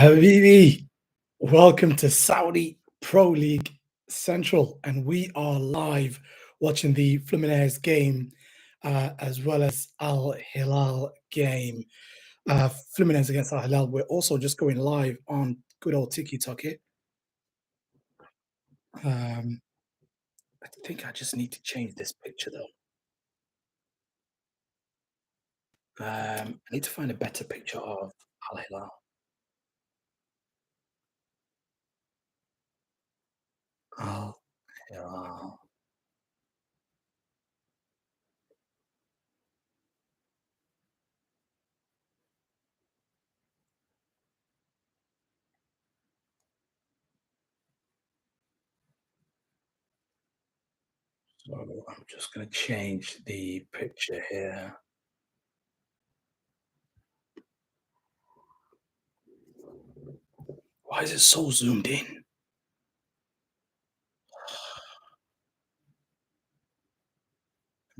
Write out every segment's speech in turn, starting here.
Habibi, welcome to Saudi Pro League Central, and we are live watching the Fluminense game as well as Al Hilal game. Fluminense against Al Hilal. We're also just going live on good old TikTok here. Um, I think I just need to change this picture though. I need to find a better picture of Al Hilal. Al Hilal. So I'm just going to change the picture here. Why is it so zoomed in?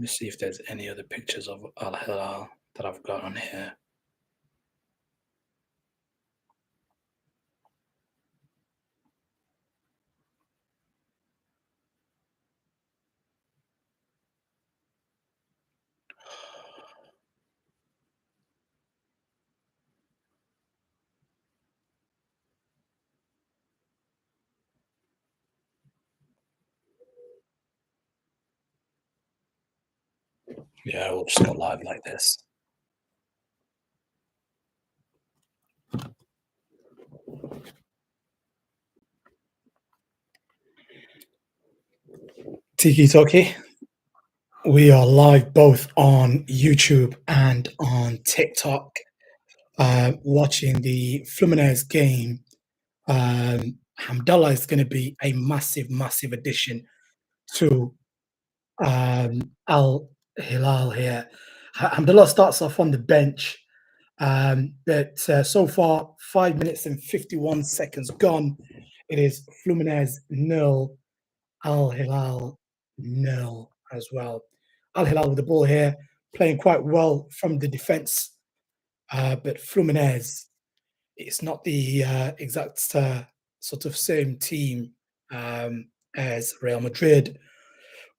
Let me see if there's any other pictures of Al Hilal that I've got on here. Yeah, we'll just go live like this. Tiki Toki. We are live both on YouTube and on TikTok, watching the Fluminense game. Hamdallah is going to be a massive, massive addition to Al Hilal here. Hamdallah starts off on the bench, but so far, 5 minutes and 51 seconds gone. It is Fluminense nil, Al Hilal nil as well. Al Hilal with the ball here, playing quite well from the defense, but Fluminense, it's not the exact sort of same team as Real Madrid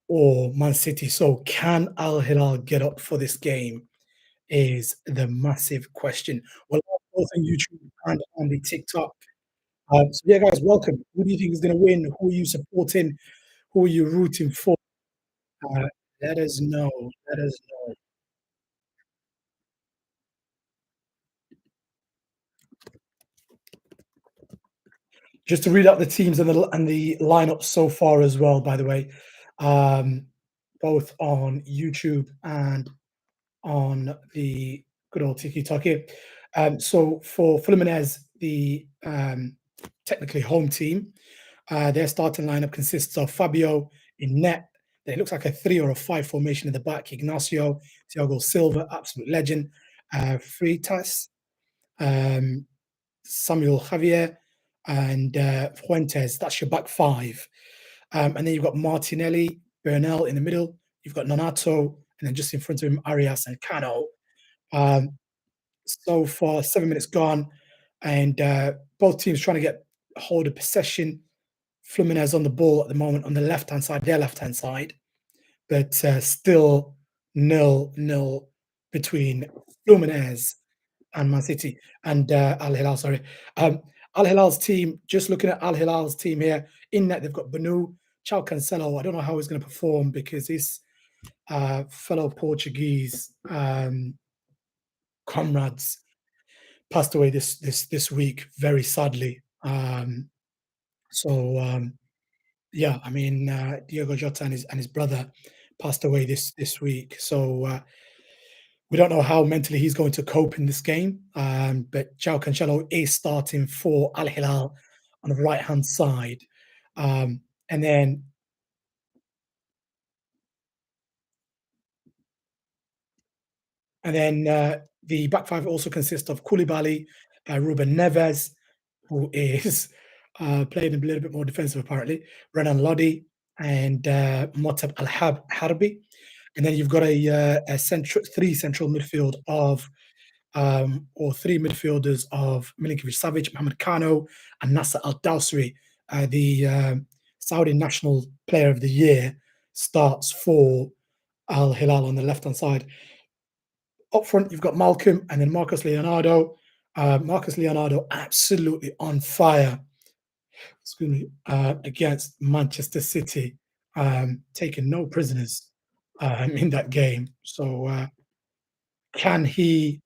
or Man City. So, can Al Hilal get up for this game? Is the massive question. Well, both on YouTube and on the TikTok. So, yeah, guys, welcome. Who do you think is going to win? Who are you supporting? Who are you rooting for? Uh, let us know. Let us know. Just to read out the teams and the lineup so far as well. By the way, um, both on YouTube and on the good old TikTok here. So for Fluminense, the technically home team, their starting lineup consists of Fabio in net. It looks like a 3 or a 5 formation in the back. Ignacio, Thiago Silva, absolute legend. Freitas, um, Samuel Javier, and Fuentes. That's your back five. And then you've got Martinelli, Bernal in the middle. You've got Nonato, and then just in front of him, Arias and Cano. Um, so far, 7 minutes gone, and both teams trying to get hold of possession. Fluminense on the ball at the moment on the left-hand side, their left-hand side, but still 0-0 between Fluminense and Man City and Al Hilal. Sorry, Al Hilal's team. Just looking at Al Hilal's team here, in net they've got Banu, Chao Cancelo. I don't know how he's going to perform because his fellow Portuguese comrades passed away this week, very sadly. So yeah, I mean Diogo Jota and his brother passed away this week. So we don't know how mentally he's going to cope in this game. But João Cancelo is starting for Al Hilal on the right hand side, um, and then the back five also consists of Koulibaly, Ruben Neves, who is playing a little bit more defensive apparently, Renan Lodi, and Motab Al Harbi. And then you've got a three central midfield of or three midfielders of Milinkovic-Savic, Mohamed Kano, and Nasser Al Dawsri, the Saudi National Player of the Year, starts for Al Hilal on the left hand side. Up front, you've got Malcolm and then Marcus Leonardo. Marcus Leonardo absolutely on fire, excuse me, against Manchester City, taking no prisoners in that game. So, can he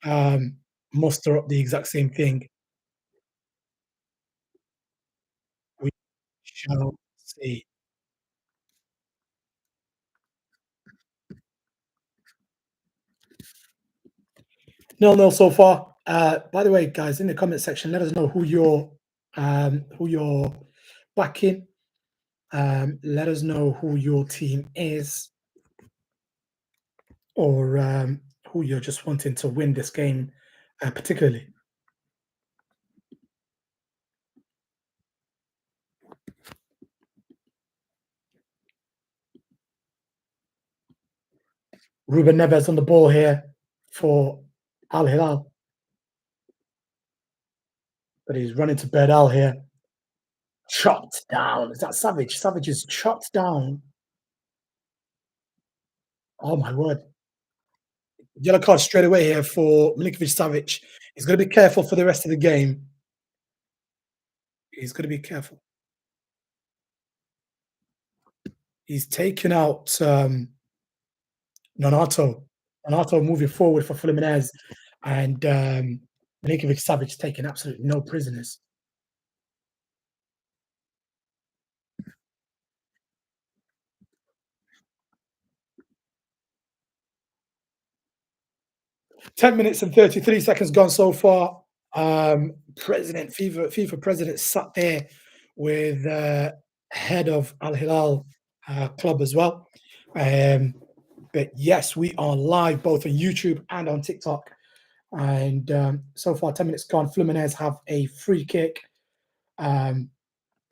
um, muster up the exact same thing? We shall see. 0-0 so far. By the way, guys, in the comment section, let us know who you're backing. Let us know who your team is, or who you're just wanting to win this game, particularly. Ruben Neves on the ball here for Al Hilal, but he's running to Berdal here. Chopped down. Is that Savage? Savage is chopped down. Oh my word. Yellow card straight away here for Milinkovic Savic. He's got to be careful for the rest of the game. He's got to be careful. He's taken out Nonato. Nonato moving forward for Fluminense, and Milinkovic Savic taking absolutely no prisoners. 10 minutes and 33 seconds gone so far. President, FIFA president sat there with head of Al Hilal club as well. Um, but yes, we are live both on YouTube and on TikTok. And so far, 10 minutes gone. Fluminense have a free kick. Um,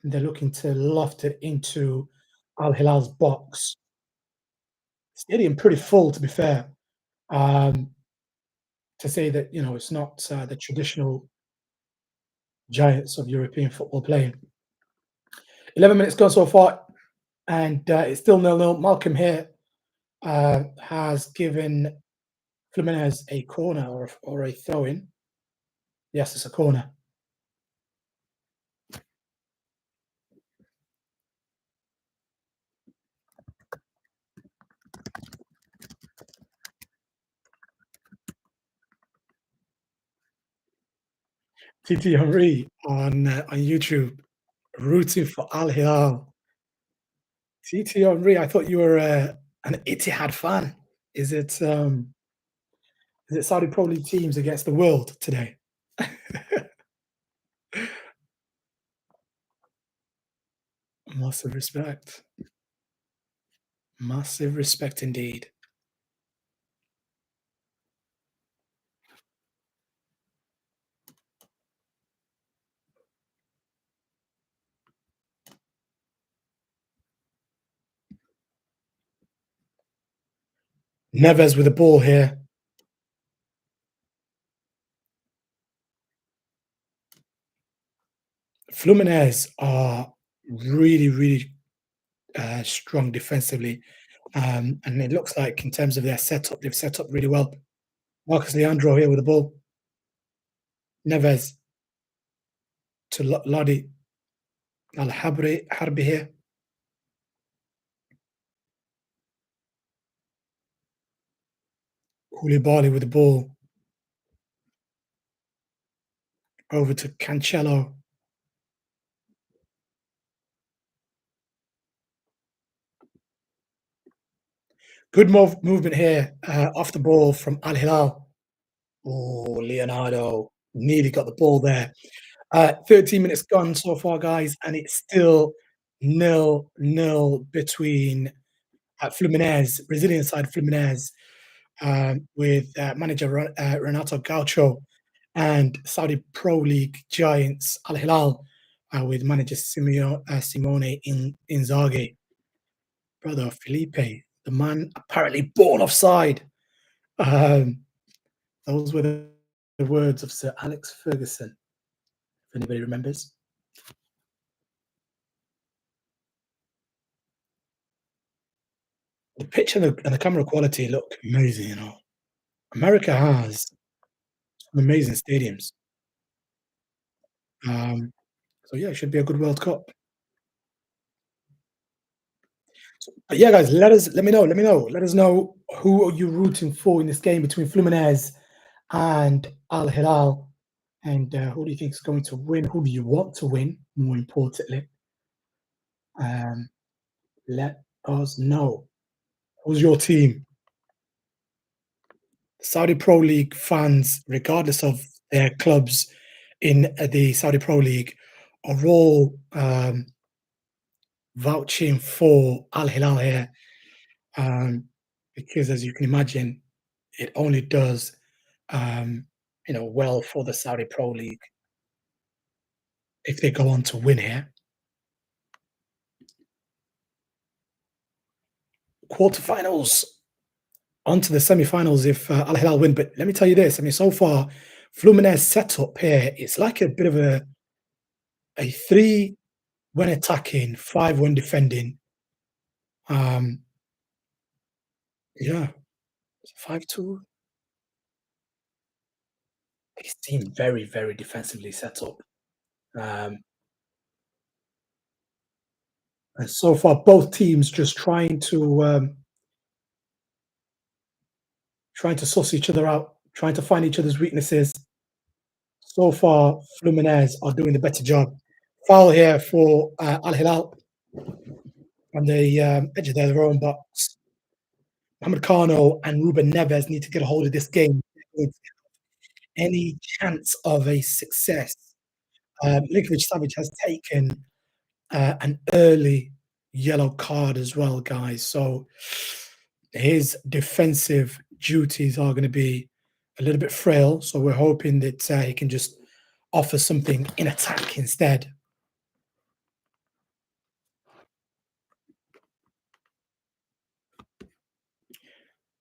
they're looking to loft it into Al Hilal's box. Stadium pretty full, to be fair. Um, to say that it's not the traditional giants of European football playing. 11 minutes gone so far, and it's still 0-0. Malcolm here has given Fluminense a corner or a throw in. Yes, it's a corner. TT Henry on YouTube rooting for Al Hilal. TT Henry, I thought you were an Ittihad fan. Is it is it Saudi Pro League teams against the world today? Massive respect. Massive respect indeed. Neves with the ball here. Fluminense are really, really strong defensively, and it looks like in terms of their setup, they've set up really well. Marcus Leandro here with the ball. Neves to Lodi Al Harbi here. Koulibaly with the ball over to Cancelo. Good movement here off the ball from Al Hilal. Oh, Leonardo nearly got the ball there. 13 minutes gone so far, guys, and it's still 0-0 between Fluminense, Brazilian side Fluminense, with manager Renato Gaucho, and Saudi Pro League giants Al Hilal, with manager Simone Inzaghi. Brother Felipe, the man apparently born offside. Um, Those were the words of Sir Alex Ferguson, if anybody remembers. The pitch and the camera quality look amazing, you know. America has some amazing stadiums. Um, so yeah, it should be a good World Cup. But yeah, guys, let us know who are you rooting for in this game between Fluminense and Al Hilal, and who do you think is going to win? Who do you want to win? More importantly, um, let us know. Who's your team? Saudi Pro League fans, regardless of their clubs in the Saudi Pro League, are all vouching for Al Hilal here, um, because as you can imagine, it only does um, well for the Saudi Pro League if they go on to win here. Quarterfinals, on to the semi-finals if Al Hilal win. But let me tell you this: I mean, so far, Fluminense setup here, it's like a bit of a three when attacking, five when defending. Um, yeah, 5-2. They seem very, very defensively set up. Um, and so far, both teams just trying to suss each other out, trying to find each other's weaknesses. So far, Fluminense are doing the better job. Foul here for Al Hilal on the edge of their own box. Mohamed Kano and Ruben Neves need to get a hold of this game. Any chance of a success? Linkovic Savic has taken an early yellow card as well, guys. So his defensive duties are going to be a little bit frail. So we're hoping that he can just offer something in attack instead.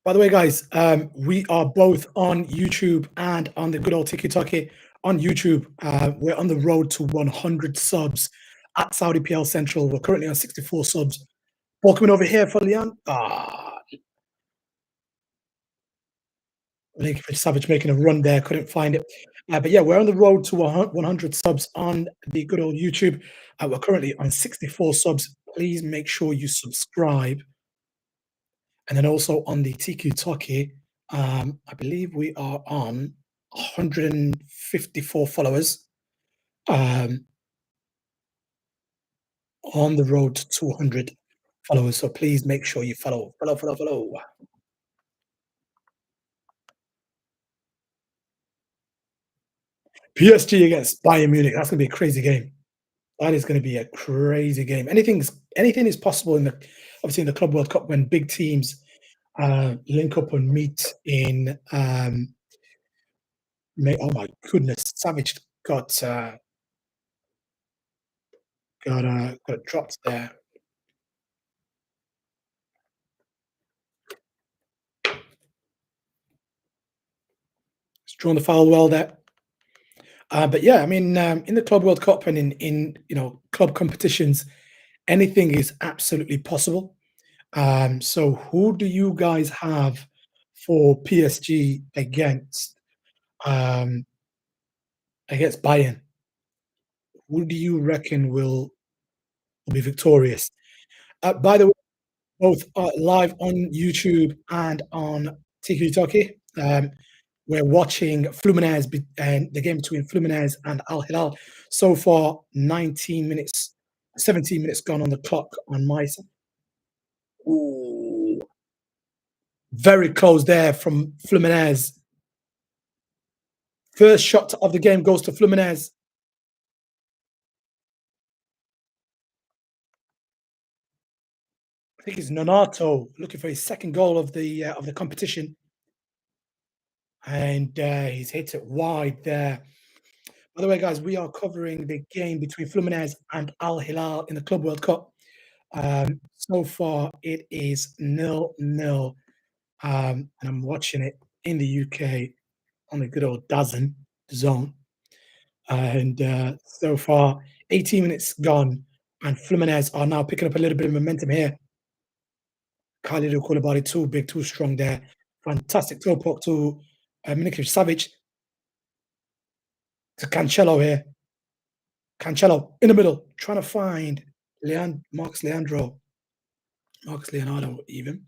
By the way, guys, we are both on YouTube and on the good old TikTok on YouTube. We're on the road to 100 subs at Saudi PL Central. We're currently on 64 subs. Ball coming over here for Leon. Linkovic Savage making a run there, couldn't find it. But yeah, we're on the road to 100 subs on the good old YouTube. We're currently on 64 subs. Please make sure you subscribe. And then also on the TikTok, I believe we are on 154 followers. Um, on the road to 200 followers. So please make sure you follow. PSG against Bayern Munich. That's gonna be a crazy game. That is gonna be a crazy game. Anything is possible in the obviously in the Club World Cup when big teams link up and meet in oh my goodness, Savage got dropped there. He's drawn the foul well there. But yeah, I mean, in the Club World Cup and in club competitions, anything is absolutely possible. So who do you guys have for PSG um, against Bayern? Who do you reckon will be victorious? By the way, both are live on YouTube and on TikTok. We're watching and the game between Fluminense and Al Hilal. So far, 19 minutes, 17 minutes gone on the clock on my side. Ooh, very close there from Fluminense. First shot of the game goes to Fluminense. I think it's Nonato looking for his second goal of the competition, and he's hit it wide there. By the way, guys, we are covering the game between Fluminense and Al Hilal in the Club World Cup. So far, it is 0-0, and I'm watching it in the UK. on the good old dozen zone. And so far, 18 minutes gone, and Fluminense are now picking up a little bit of momentum here. Khalid Koulibaly, too big, too strong there. Fantastic toe poke to Milinkovic Savic to Cancelo here. Cancelo in the middle, trying to find Marcus Leonardo even.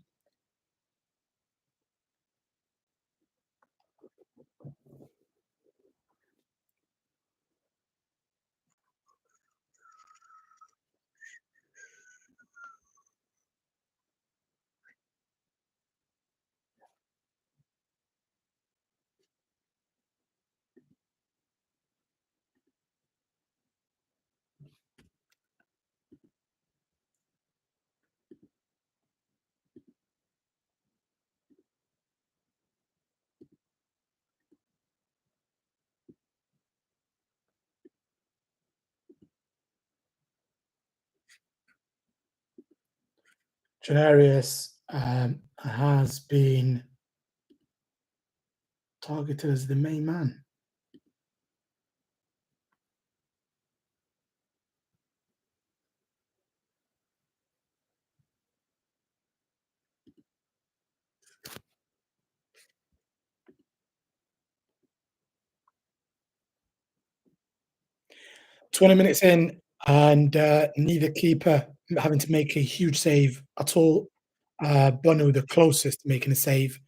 Janarius has been targeted as the main man. 20 minutes in, and neither keeper having to make a huge save at all. Bono the closest to making a save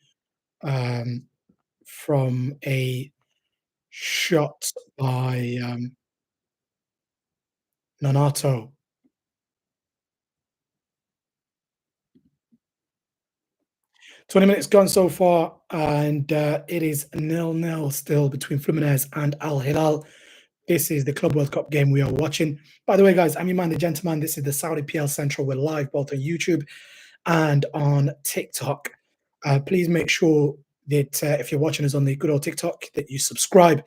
um, from a shot by Nonato. 20 minutes gone so far, and it is 0-0 still between Fluminense and Al Hilal. This is the Club World Cup game we are watching. By the way, guys, I'm your man, the gentleman. This is the Saudi PL Central. We're live both on YouTube and on TikTok. Please make sure that if you're watching us on the good old TikTok, that you subscribe.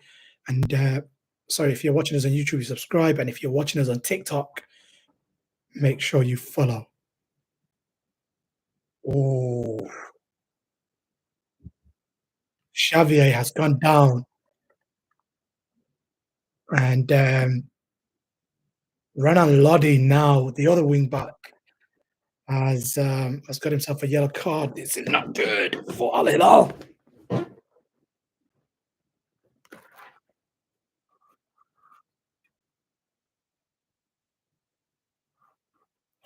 And sorry, if you're watching us on YouTube, you subscribe. And if you're watching us on TikTok, make sure you follow. Oh, Xavier has gone down, and Renan Lodi now, the other wing back, has got himself a yellow card. This is not good for Al Hilal.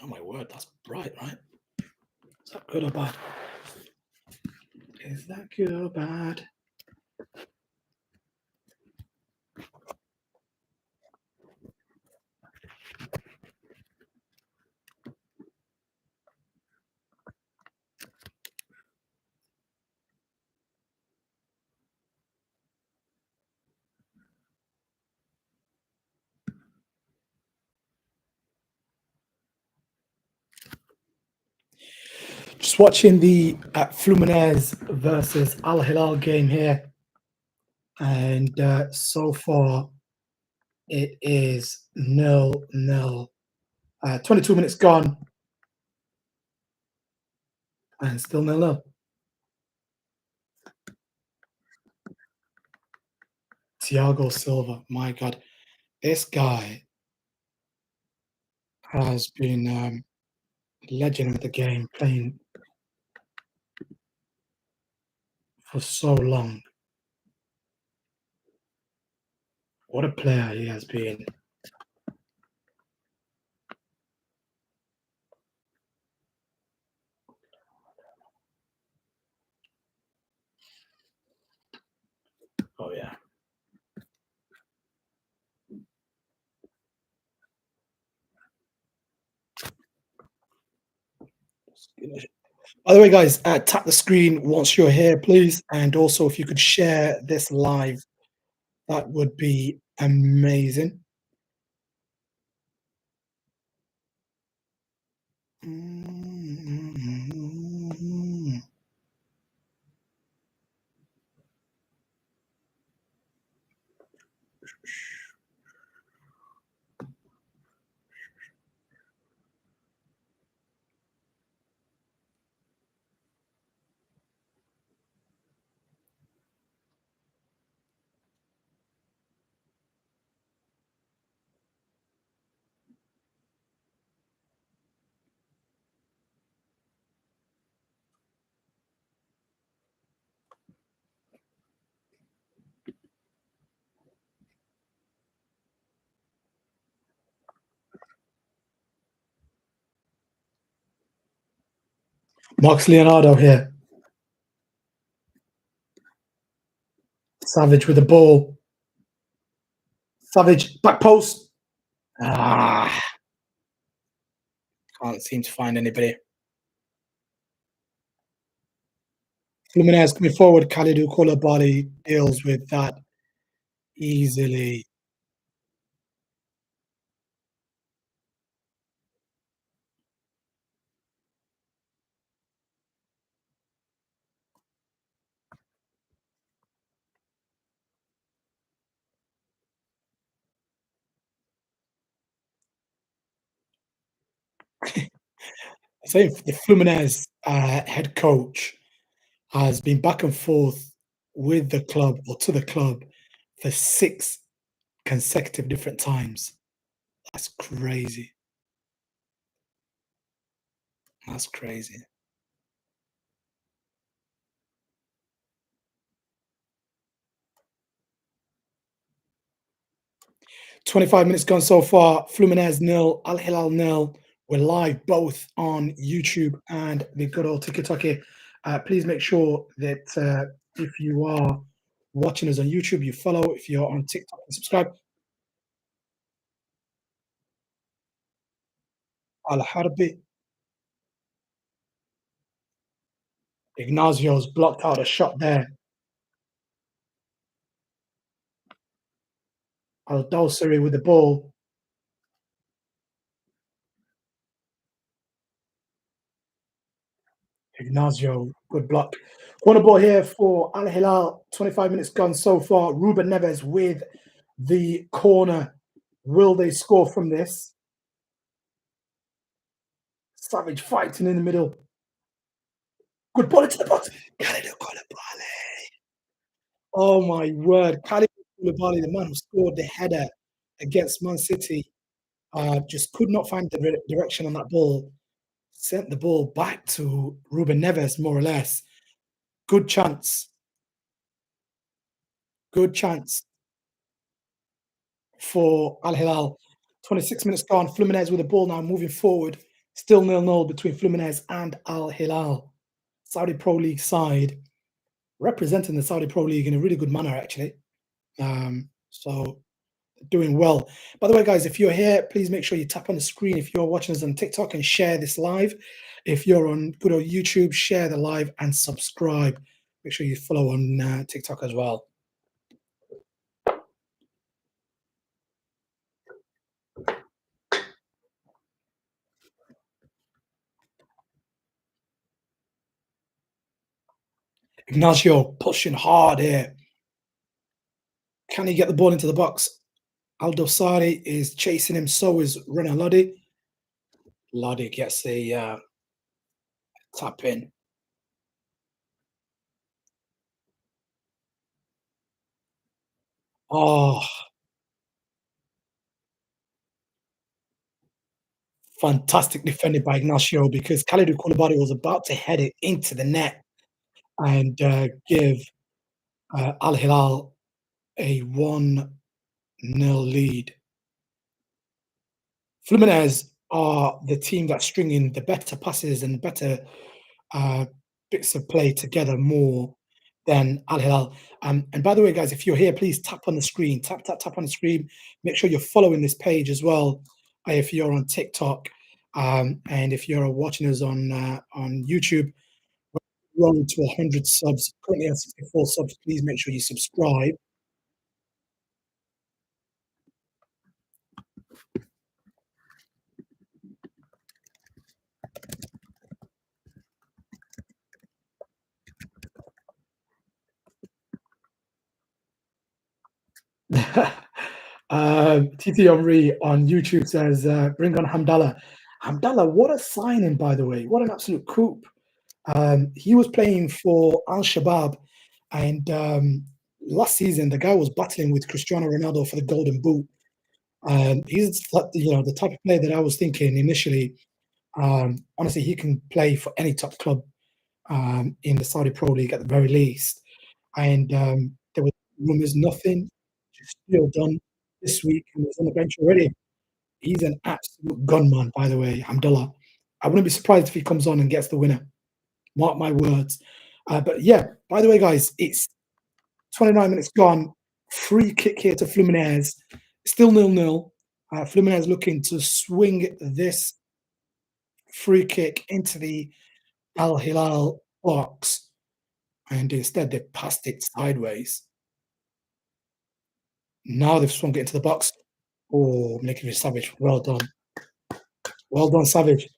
Oh my word, that's bright, right? Is that good or bad? Is that good or bad? Just watching the Fluminense versus Al Hilal game here, and so far it is 0-0. 22 minutes gone, and still 0-0. Thiago Silva, my God, this guy has been legend of the game, playing for so long. What a player he has been. Oh yeah. By the way, guys, tap the screen once you're here, please. And also, if you could share this live, that would be amazing. Mm. Marcus Leonardo here. Savage with the ball. Savage, back post. Ah, can't seem to find anybody. Fluminense coming forward. Kalidou Koulibaly deals with that easily. Saying the Fluminense head coach has been back and forth with the club or to the club for 6 consecutive different times. That's crazy. That's crazy. 25 minutes gone so far. Fluminense nil, Al Hilal nil. We're live both on YouTube and the good old TikTok. Please make sure that if you are watching us on YouTube, you follow. If you're on TikTok, and subscribe. Al Harbi, Ignazio's blocked out a shot there. Al Dawsari with the ball. Ignazio, good block. Corner ball here for Al Hilal. 25 minutes gone so far. Ruben Neves with the corner. Will they score from this? Savage fighting in the middle. Good ball into the box. Kalidou Koulibaly. Oh my word. Kalidou Koulibaly, the man who scored the header against Man City, just could not find the direction on that ball. Sent the ball back to Ruben Neves, more or less. Good chance. Good chance for Al Hilal. 26 minutes gone. Fluminense with the ball now moving forward. Still 0-0 between Fluminense and Al Hilal. Saudi Pro League side representing the Saudi Pro League in a really good manner, actually. So doing well. By the way, guys, if you're here, please make sure you tap on the screen if you're watching us on TikTok and share this live. If you're on good old YouTube, share the live and subscribe. Make sure you follow on TikTok as well. Ignacio pushing hard here. Can he get the ball into the box? Aldo Sari is chasing him. So is Renan Lodi. Lodi gets the tap in. Oh, fantastic defending by Ignacio because Kalidou Koulibaly was about to head it into the net and give Al Hilal a 1-0 lead. Fluminense are the team that's stringing the better passes and better uh, bits of play together more than Al Hilal. And by the way, guys, if you're here, please tap on the screen, tap on the screen. Make sure you're following this page as well. If you're on TikTok and if you're watching us on YouTube, we're on to 100 subs. Currently at 64 subs. Please make sure you subscribe. TT Omri on YouTube says, bring on Hamdallah. Hamdallah, what a signing, by the way. What an absolute coup. He was playing for Al Shabaab, and last season, the guy was battling with Cristiano Ronaldo for the Golden Boot. He's the type of player that I was thinking initially. Honestly, he can play for any top club in the Saudi Pro League at the very least. And there was rumors, nothing, just still done this week, and he's on the bench already. He's an absolute gunman, by the way, Hamdullah. I wouldn't be surprised if he comes on and gets the winner. Mark my words. But yeah, by the way, guys, it's 29 minutes gone. Free kick here to Fluminense. Still nil-nil. Fluminense looking to swing this free kick into the Al Hilal box, and instead they passed it sideways. Now they've swung it into the box. Oh, Milinkovic Savage, well done. Well done, Savage.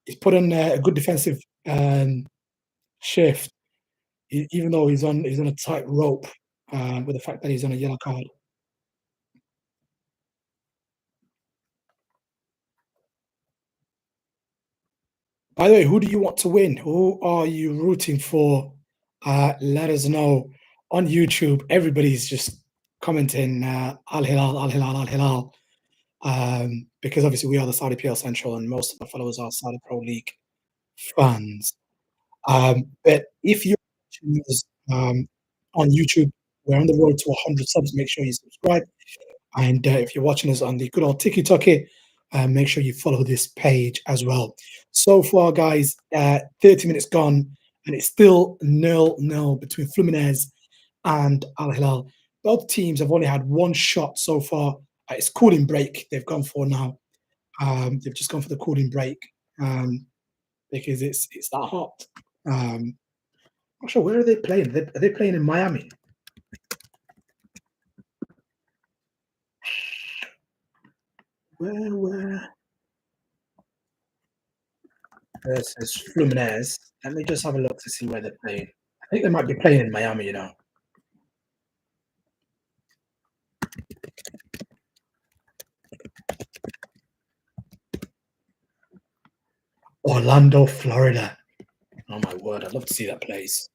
He's put in a good defensive shift, even though he's on a tight rope with the fact that he's on a yellow card. By the way, who do you want to win? Who are you rooting for? Let us know on YouTube. Everybody's just commenting Al Hilal, Al Hilal, Al Hilal. Because obviously we are the Saudi PL Central and most of our followers are Saudi Pro League fans. But if you're watching us on YouTube, we're on the road to 100 subs. Make sure you subscribe. And if you're watching us on the good old TikTok, make sure you follow this page as well. So far, guys, 30 minutes gone, and it's still 0-0 between Fluminense and Al Hilal. Both teams have only had one shot so far. It's cooling break they've gone for now. They've just gone for the cooling break because it's that hot. Not sure, where are they playing? Are they playing in Miami? Where? Versus Fluminense. Let me just have a look to see where they're playing. I think they might be playing in Miami, you know. Orlando, Florida. Oh my word, I'd love to see that place.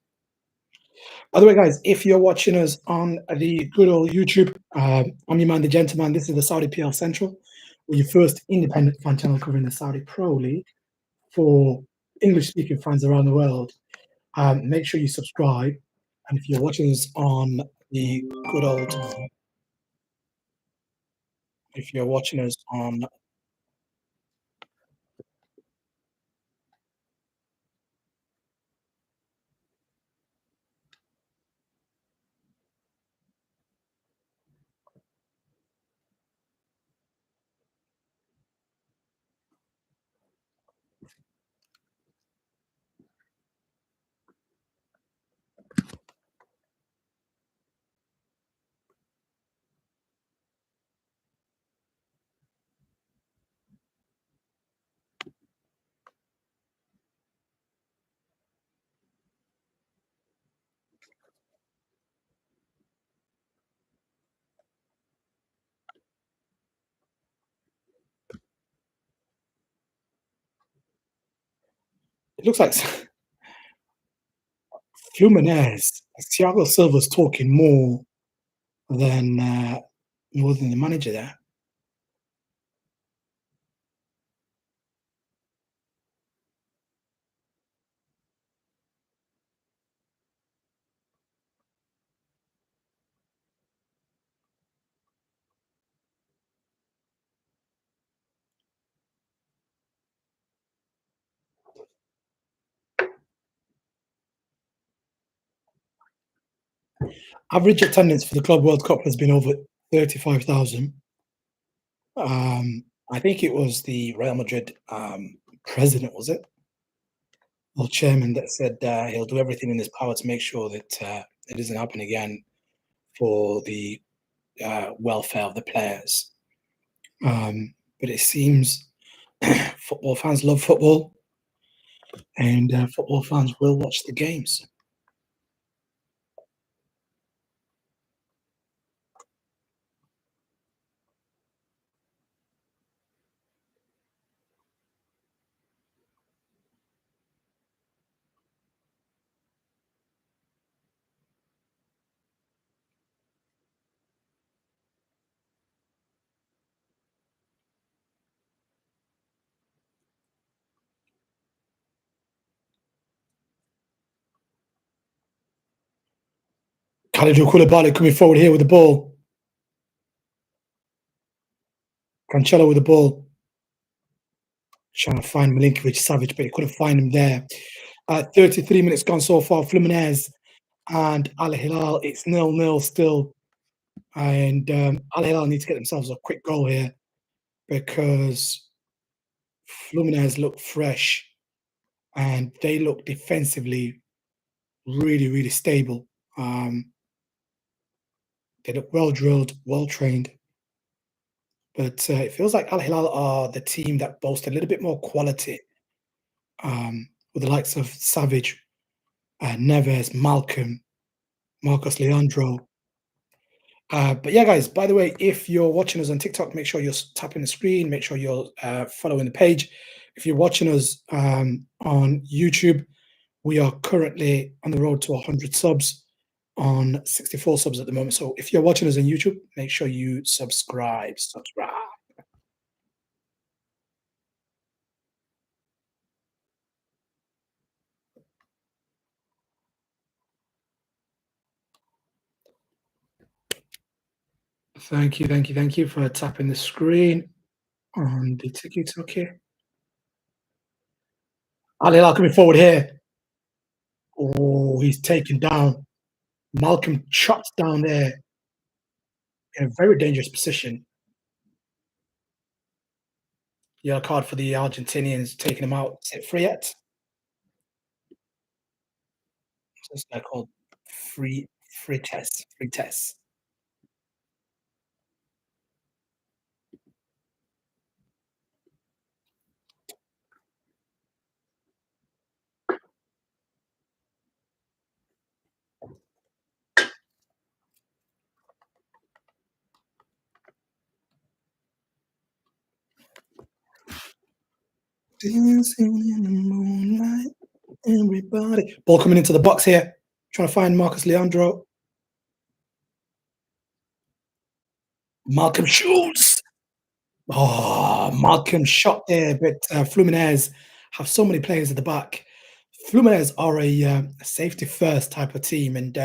By the way, guys, if you're watching us on the good old YouTube, I'm your man, the gentleman. This is the Saudi PL Central. We're your first independent fan channel covering the Saudi Pro League for English-speaking fans around the world. Make sure you subscribe. And if you're watching us on the good old, if you're watching us on, it looks like Fluminense. Thiago Silva's talking than more than the manager there. Average attendance for the Club World Cup has been over 35,000. I think it was the Real Madrid president, was it? Or chairman that said he'll do everything in his power to make sure that it doesn't happen again for the welfare of the players. But it seems football fans love football, and football fans will watch the games. Kalidou Koulibaly coming forward here with the ball. Cancelo with the ball. Trying to find Milinkovic Savage, but he couldn't find him there. 33 minutes gone so far. Fluminense and Al Hilal, it's nil-nil still. And Al Hilal need to get themselves a quick goal here because Fluminense look fresh and they look defensively really, really stable. Um, they look well drilled, well trained. But it feels like Al Hilal are the team that boast a little bit more quality with the likes of Savage, Neves, Malcolm, Marcos Leandro. But yeah, guys, by the way, if you're watching us on TikTok, make sure you're tapping the screen, make sure you're following the page. If you're watching us on YouTube, we are currently on the road to 100 subs on 64 subs at the moment. So if you're watching us on YouTube, make sure you subscribe. Subscribe. Thank you, thank you, thank you for tapping the screen on the TikTok here. Ali Hilal coming forward here. Oh, he's taken down. Malcolm chopped down there in a very dangerous position. Yellow card for the Argentinians, taking him out. Is it free yet? What's this guy called? Free Free test. Free test. Dancing in the moonlight, everybody. Ball coming into the box here. Trying to find Marcus Leandro. Malcolm shoots. Oh, Malcolm shot there, but Fluminense have so many players at the back. Fluminense are a safety first type of team, and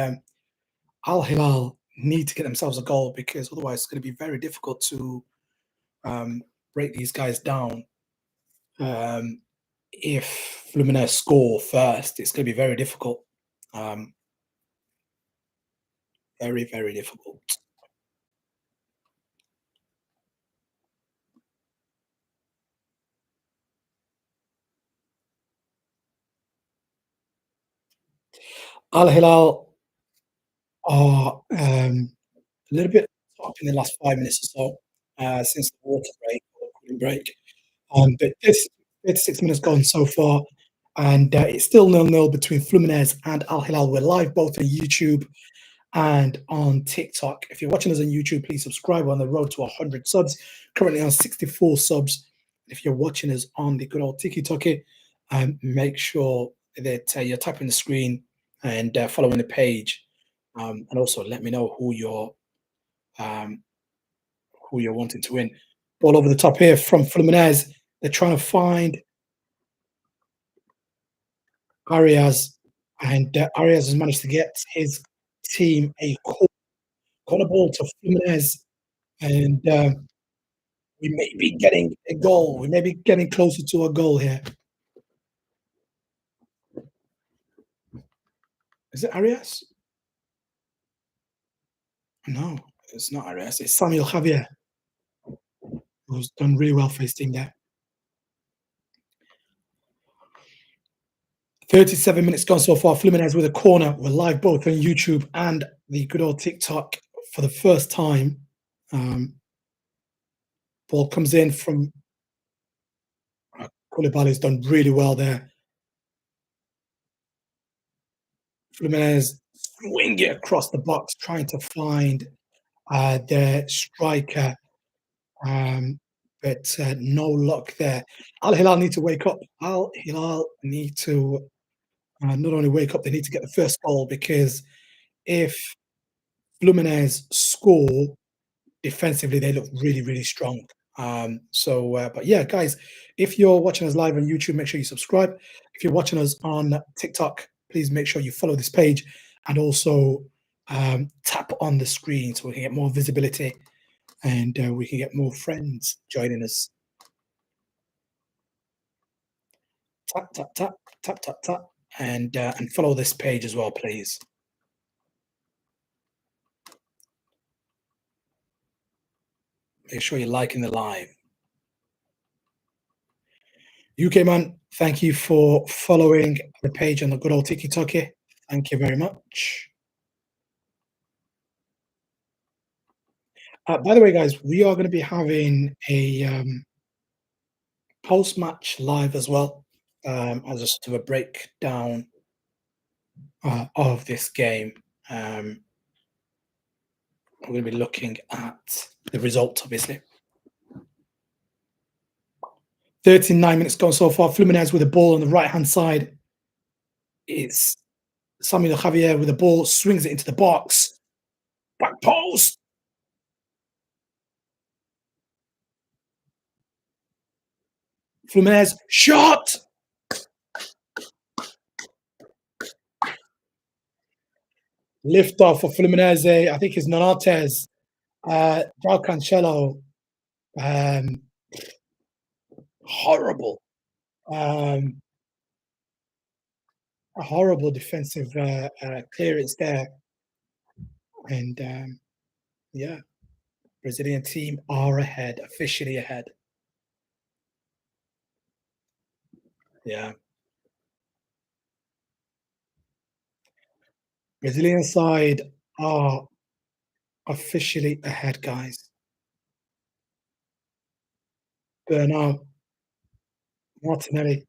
Al Hilal need to get themselves a goal because otherwise it's going to be very difficult to break these guys down. Um, if Fluminense score first, it's going to be very difficult. Um, very, very difficult. Al Hilal are a little bit up in the last 5 minutes or so since the water break or the cooling break. But this 36 minutes gone so far, and it's still nil-nil between Fluminense and Al Hilal. We're live both on YouTube and on TikTok. If you're watching us on YouTube, please subscribe. We're on the road to 100 subs. Currently on 64 subs. If you're watching us on the good old TikTok, make sure that you're tapping the screen and following the page, and also let me know um, who you're wanting to win. Ball over the top here from Fluminense. They're trying to find Arias, and Arias has managed to get his team a corner ball to Fluminense, and we may be getting a goal. We may be getting closer to a goal here. Is it Arias? No, it's not Arias. It's Samuel Javier, who's done really well for his team there. 37 minutes gone so far. Fluminense with a corner. We're live both on YouTube and the good old TikTok for the first time. Ball comes in from Koulibaly's done really well there. Fluminense swing it across the box, trying to find their striker, um, but no luck there. Al Hilal need to wake up. Al Hilal need to not only wake up, they need to get the first goal because if Fluminense score defensively, they look really, really strong. But yeah, guys, if you're watching us live on YouTube, make sure you subscribe. If you're watching us on TikTok, please make sure you follow this page and also tap on the screen so we can get more visibility and we can get more friends joining us. Tap, tap, tap, tap, tap, tap. and follow this page as well, please. Make sure you're liking the live. UK man, thank you for following the page on the good old TikTok. Thank you very much. By the way, guys, we are going to be having a post-match live as well, as a sort of a breakdown of this game. We're going to be looking at the result, obviously. 39 minutes gone so far. Fluminense with the ball on the right-hand side. It's Samuel Javier with the ball, swings it into the box. Back post. Fluminense shot. Lift off for Fluminense. I think it's Nonates. João Cancelo. Um, horrible. Um, a horrible defensive clearance there. And yeah, Brazilian team are ahead, officially ahead. Yeah. Brazilian side are officially ahead, guys. Bernal, Martinelli.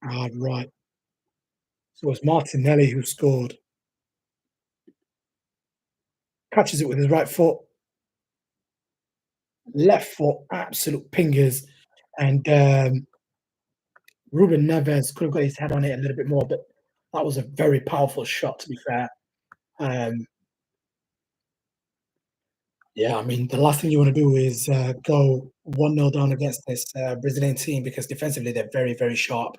Ah, right. So it's Martinelli who scored. Catches it with his right foot, left foot, absolute pingers. And Ruben Neves could have got his head on it a little bit more, but that was a very powerful shot, to be fair. Um, yeah, I mean, the last thing you want to do is go 1-0 down against this Brazilian team because defensively they're very, very sharp.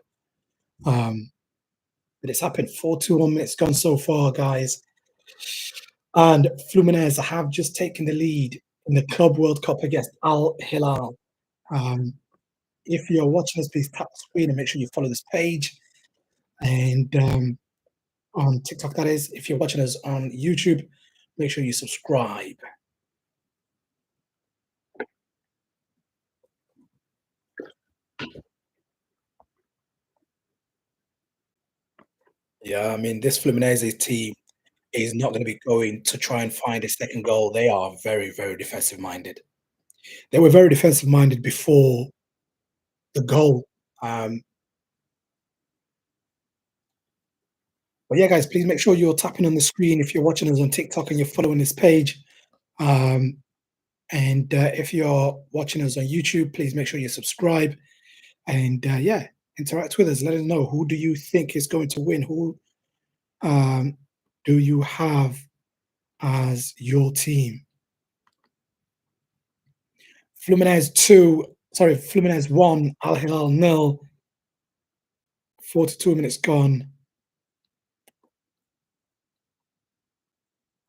But it's happened 41 minutes gone so far, guys. And Fluminense have just taken the lead in the Club World Cup against Al Hilal. If you're watching us, please tap the screen and make sure you follow this page. And on TikTok, that is. If you're watching us on YouTube, make sure you subscribe. Yeah, I mean, this Fluminense team is not going to be going to try and find a second goal. They are very, very defensive minded. They were very defensive minded before the goal. But yeah, guys, please make sure you're tapping on the screen if you're watching us on TikTok and you're following this page. And if you're watching us on YouTube, please make sure you subscribe. And yeah, interact with us. Let us know, who do you think is going to win? Who do you have as your team? Fluminense 1, Al Hilal 0. 42 minutes gone.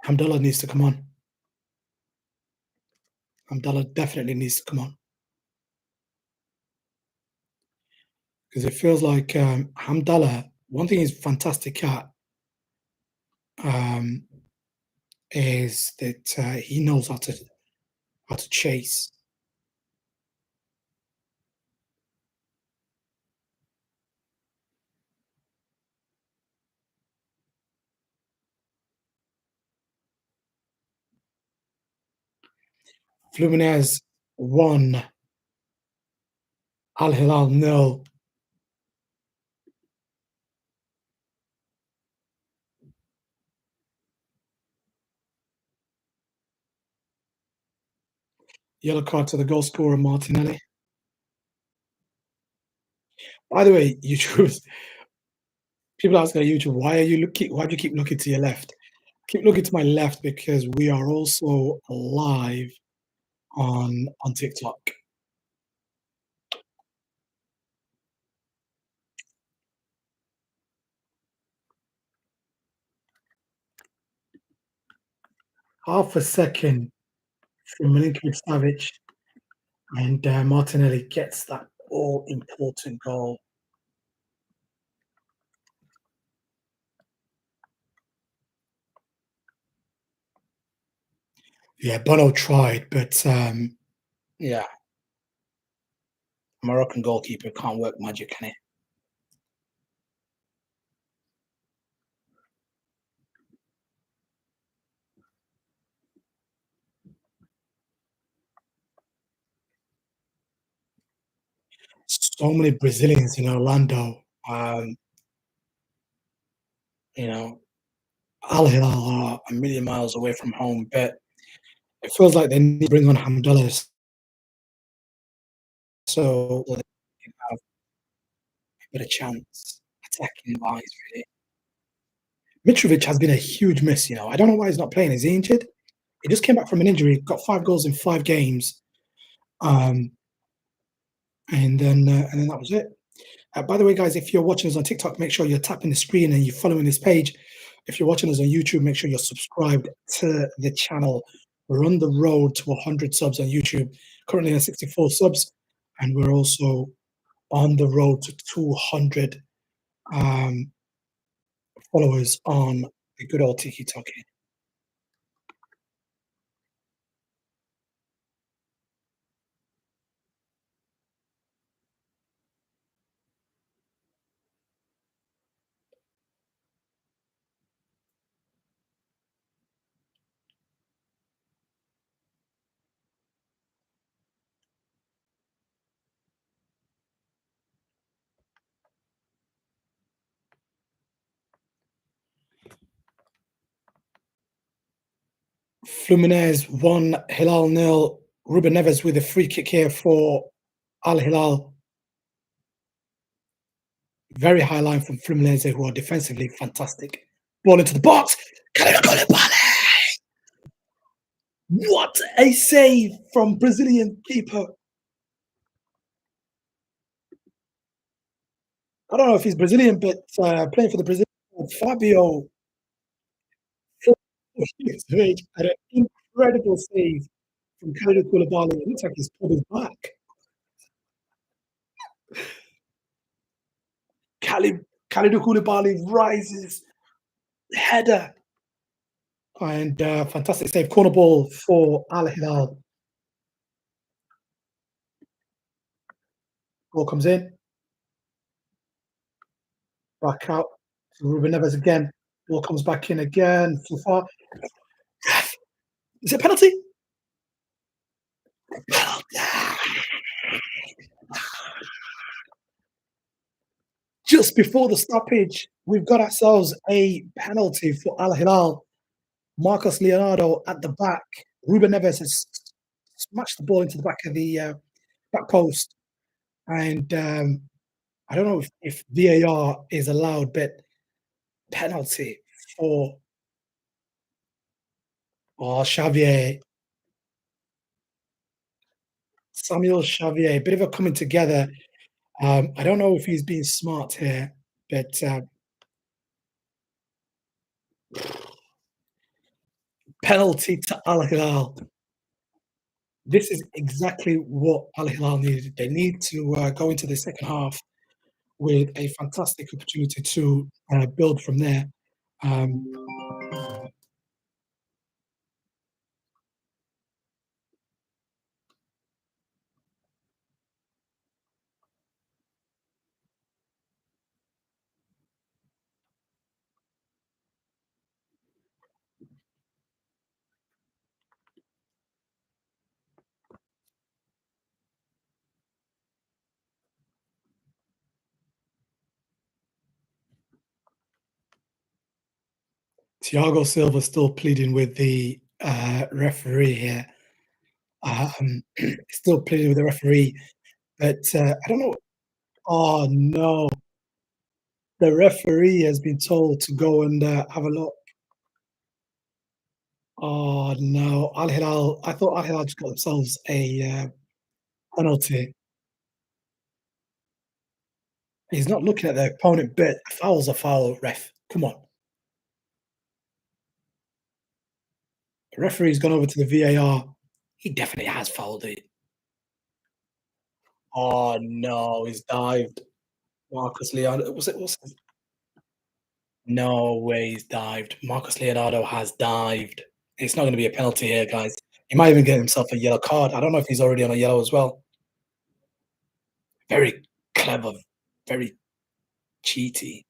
Hamdallah needs to come on. Hamdallah definitely needs to come on. Because it feels like Hamdallah, one thing he's fantastic at um, is that he knows how to chase. Fluminense 1, Al Hilal 0. Yellow card to the goal scorer Martinelli. By the way, YouTube, people ask on YouTube, why do you keep looking to your left? Keep looking to my left because we are also live on TikTok. Half a second from Milinkovic Savic, and Martinelli gets that all important goal. Yeah, Bono tried, but, yeah, Moroccan goalkeeper can't work magic, can he? So many Brazilians in Orlando, you know, Al Hilal are a million miles away from home, but it feels like they need to bring on Hamdallah so that they can have a better chance attacking wise, really. Mitrovic has been a huge miss, I don't know why he's not playing. Is he injured? He just came back from an injury, got 5 goals in 5 games, um, and then that was it. By the way, guys, if you're watching us on TikTok, make sure you're tapping the screen and you're following this page. If you're watching us on YouTube, make sure you're subscribed to the channel. We're on the road to 100 subs on YouTube, currently at 64 subs, and we're also on the road to 200 um, followers on the good old TikTok. Fluminense 1, Hilal nil. Ruben Neves with a free kick here for Al Hilal. Very high line from Fluminense, who are defensively fantastic. Ball into the box. What a save from Brazilian keeper. I don't know if he's Brazilian, but playing for the Brazilian Fabio made an incredible save from Kalidou Koulibaly. It looks like he's pulled his back. Kalidou Koulibaly rises, header, and fantastic save. Corner ball for Al Hilal. Ball comes in, back out to Ruben Neves again. Ball comes back in again. So far, is it a penalty? Just before the stoppage, we've got ourselves a penalty for Al Hilal. Marcos Leonardo at the back. Ruben Neves has smashed the ball into the back of the back post. And I don't know if VAR is allowed, but penalty for Xavier, Samuel Xavier. Bit of a coming together. I don't know if he's being smart here, but penalty to Al Hilal. This is exactly what Al Hilal needed. They need to go into the second half with a fantastic opportunity to build from there. Um, Thiago Silva still pleading with the referee here. Still pleading with the referee, but I don't know. Oh no, the referee has been told to go and have a look. Oh no, Al Hilal. I thought Al Hilal just got themselves a penalty. He's not looking at the opponent, but a foul's a foul, ref. Come on. The referee's gone over to the VAR. He definitely has fouled it. Oh no, he's dived. Marcus Leonardo. What's his no way he's dived. Marcus Leonardo has dived. It's not gonna be a penalty here, guys. He might even get himself a yellow card. I don't know if he's already on a yellow as well. Very clever, very cheaty.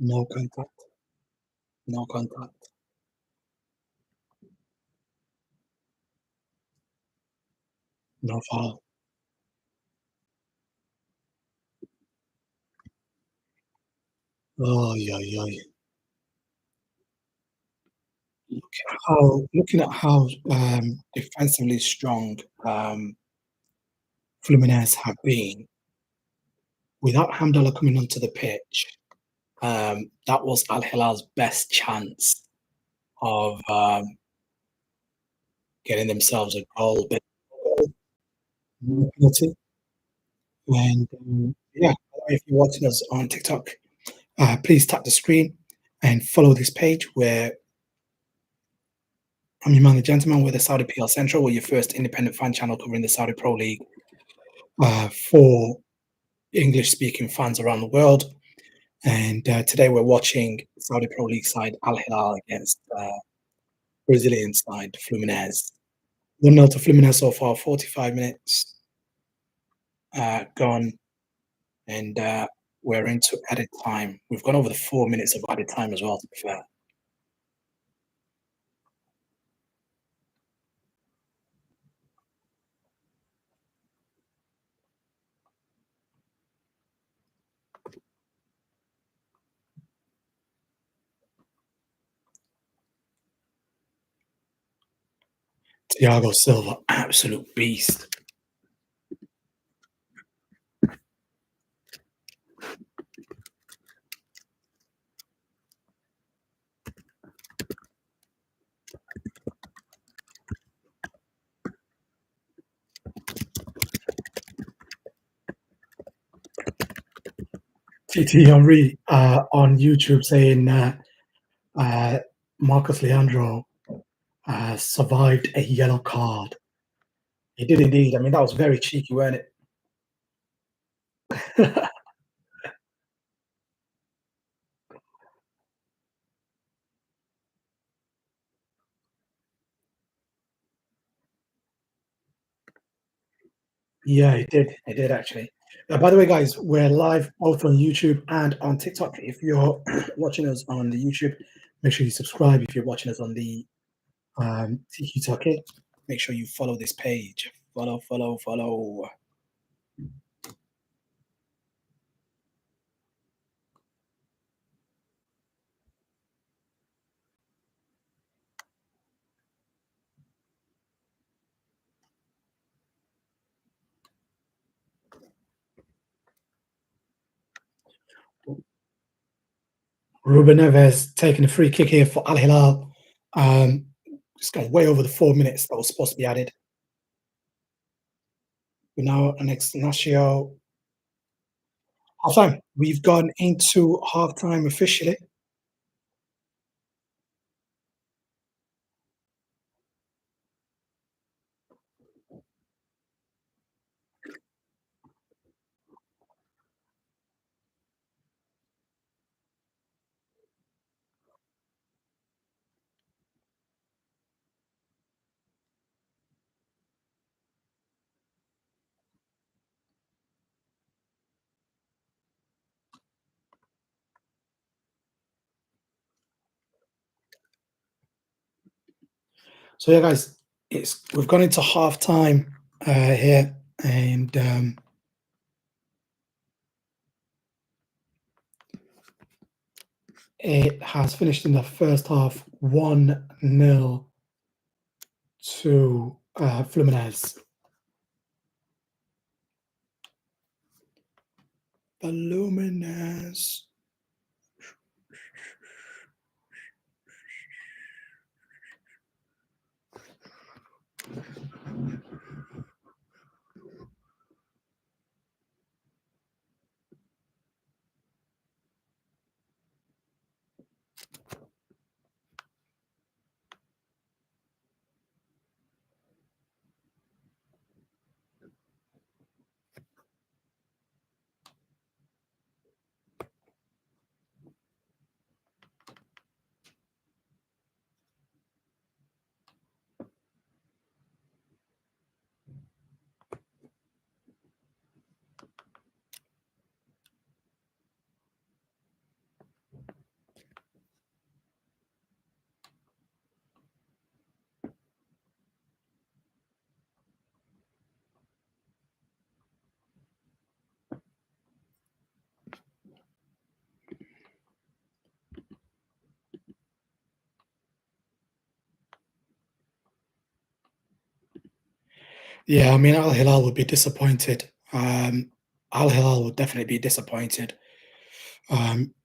No contact, no contact, no foul. Oh, yeah, yeah. Looking at how defensively strong Fluminense have been without Hamdallah coming onto the pitch. That was Al Hilal's best chance of getting themselves a goal, but no penalty. And yeah, if you're watching us on TikTok, please tap the screen and follow this page where I'm your man, the gentleman, with the Saudi PL Central. We're your first independent fan channel covering the Saudi Pro League for English speaking fans around the world. And today we're watching Saudi Pro League side Al Hilal against Brazilian side Fluminense. 1-0 to Fluminense so far, 45 minutes gone, and we're into added time. We've gone over the 4 minutes of added time as well, to be fair. Thiago Silva, absolute beast. TT Henry on YouTube saying uh, Marcus Leandro survived a yellow card. He did indeed. I mean, that was very cheeky, weren't it? Yeah, it did. It did actually. By the way, guys, we're live both on YouTube and on TikTok. If you're watching us on the YouTube, make sure you subscribe. If you're watching us on the TikTok, make sure you follow this page. Follow, follow, follow. Ruben Neves taking a free kick here for Al Hilal. It's gone way over the 4 minutes that was supposed to be added. We're now an Ignacio halftime. We've gone into halftime officially. So yeah, guys, it's we've gone into halftime here, and it has finished in the first half 1-0 to Fluminense. Fluminense. Yeah, I mean, Al Hilal would be disappointed. Al Hilal will definitely be disappointed.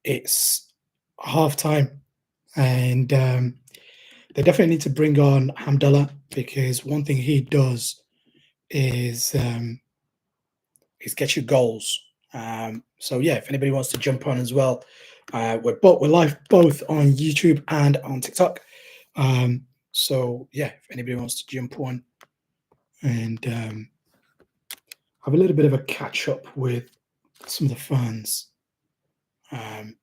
It's half time, and they definitely need to bring on Hamdallah because one thing he does is get you goals. So yeah, if anybody wants to jump on as well, we're live both on YouTube and on TikTok. So yeah, if anybody wants to jump on and have a little bit of a catch up with some of the fans um,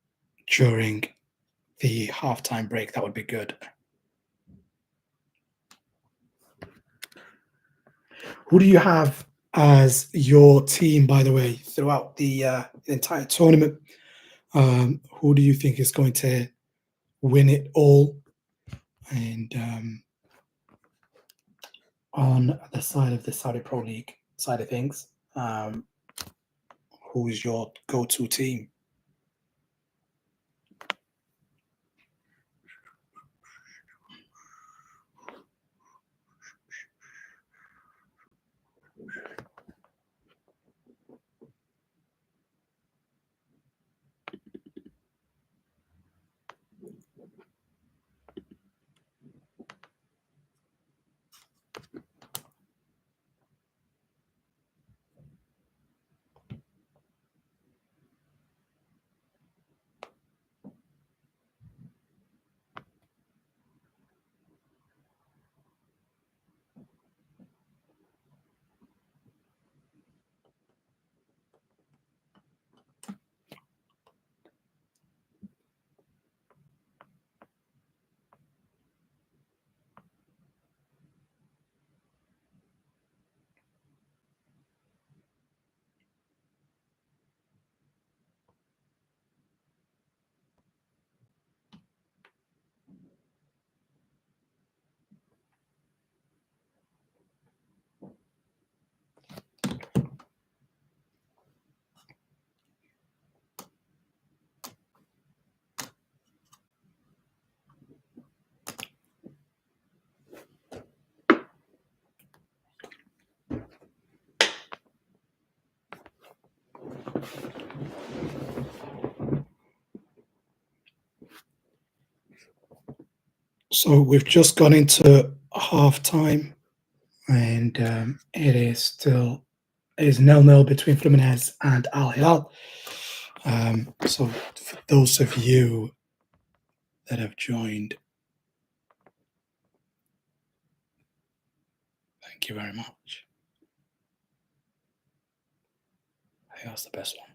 during the halftime break, that would be good. Who do you have as your team, by the way, throughout the entire tournament? Who do you think is going to win it all? And on the side of the Saudi Pro League side of things, um, who is your go-to team? So we've just gone into half time, and it is 0-0 between Fluminense and Al Hilal. So for those of you that have joined, thank you very much. I think that's the best one.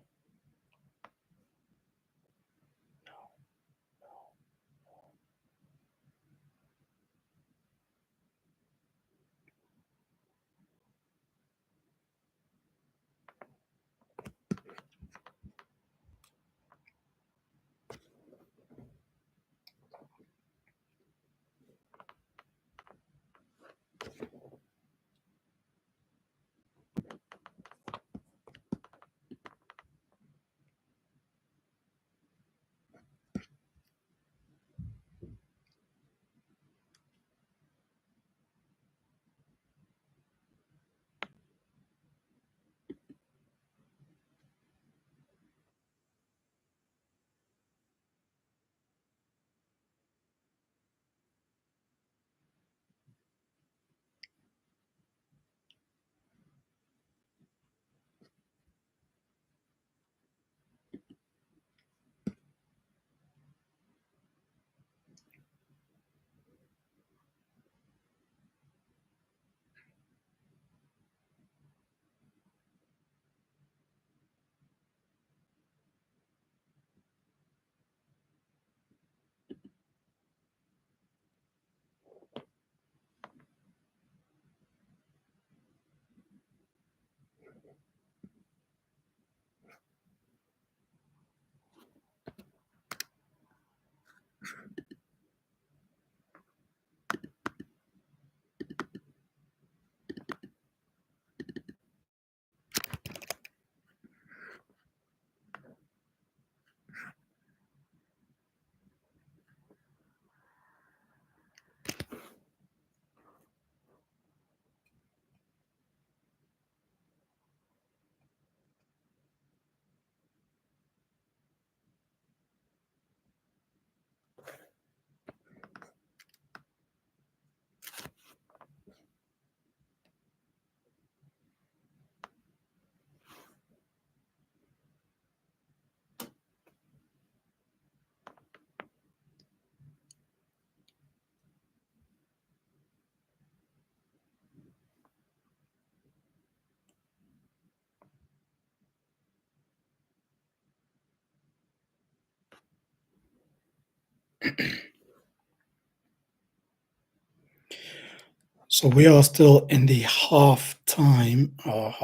So we are still in the half time or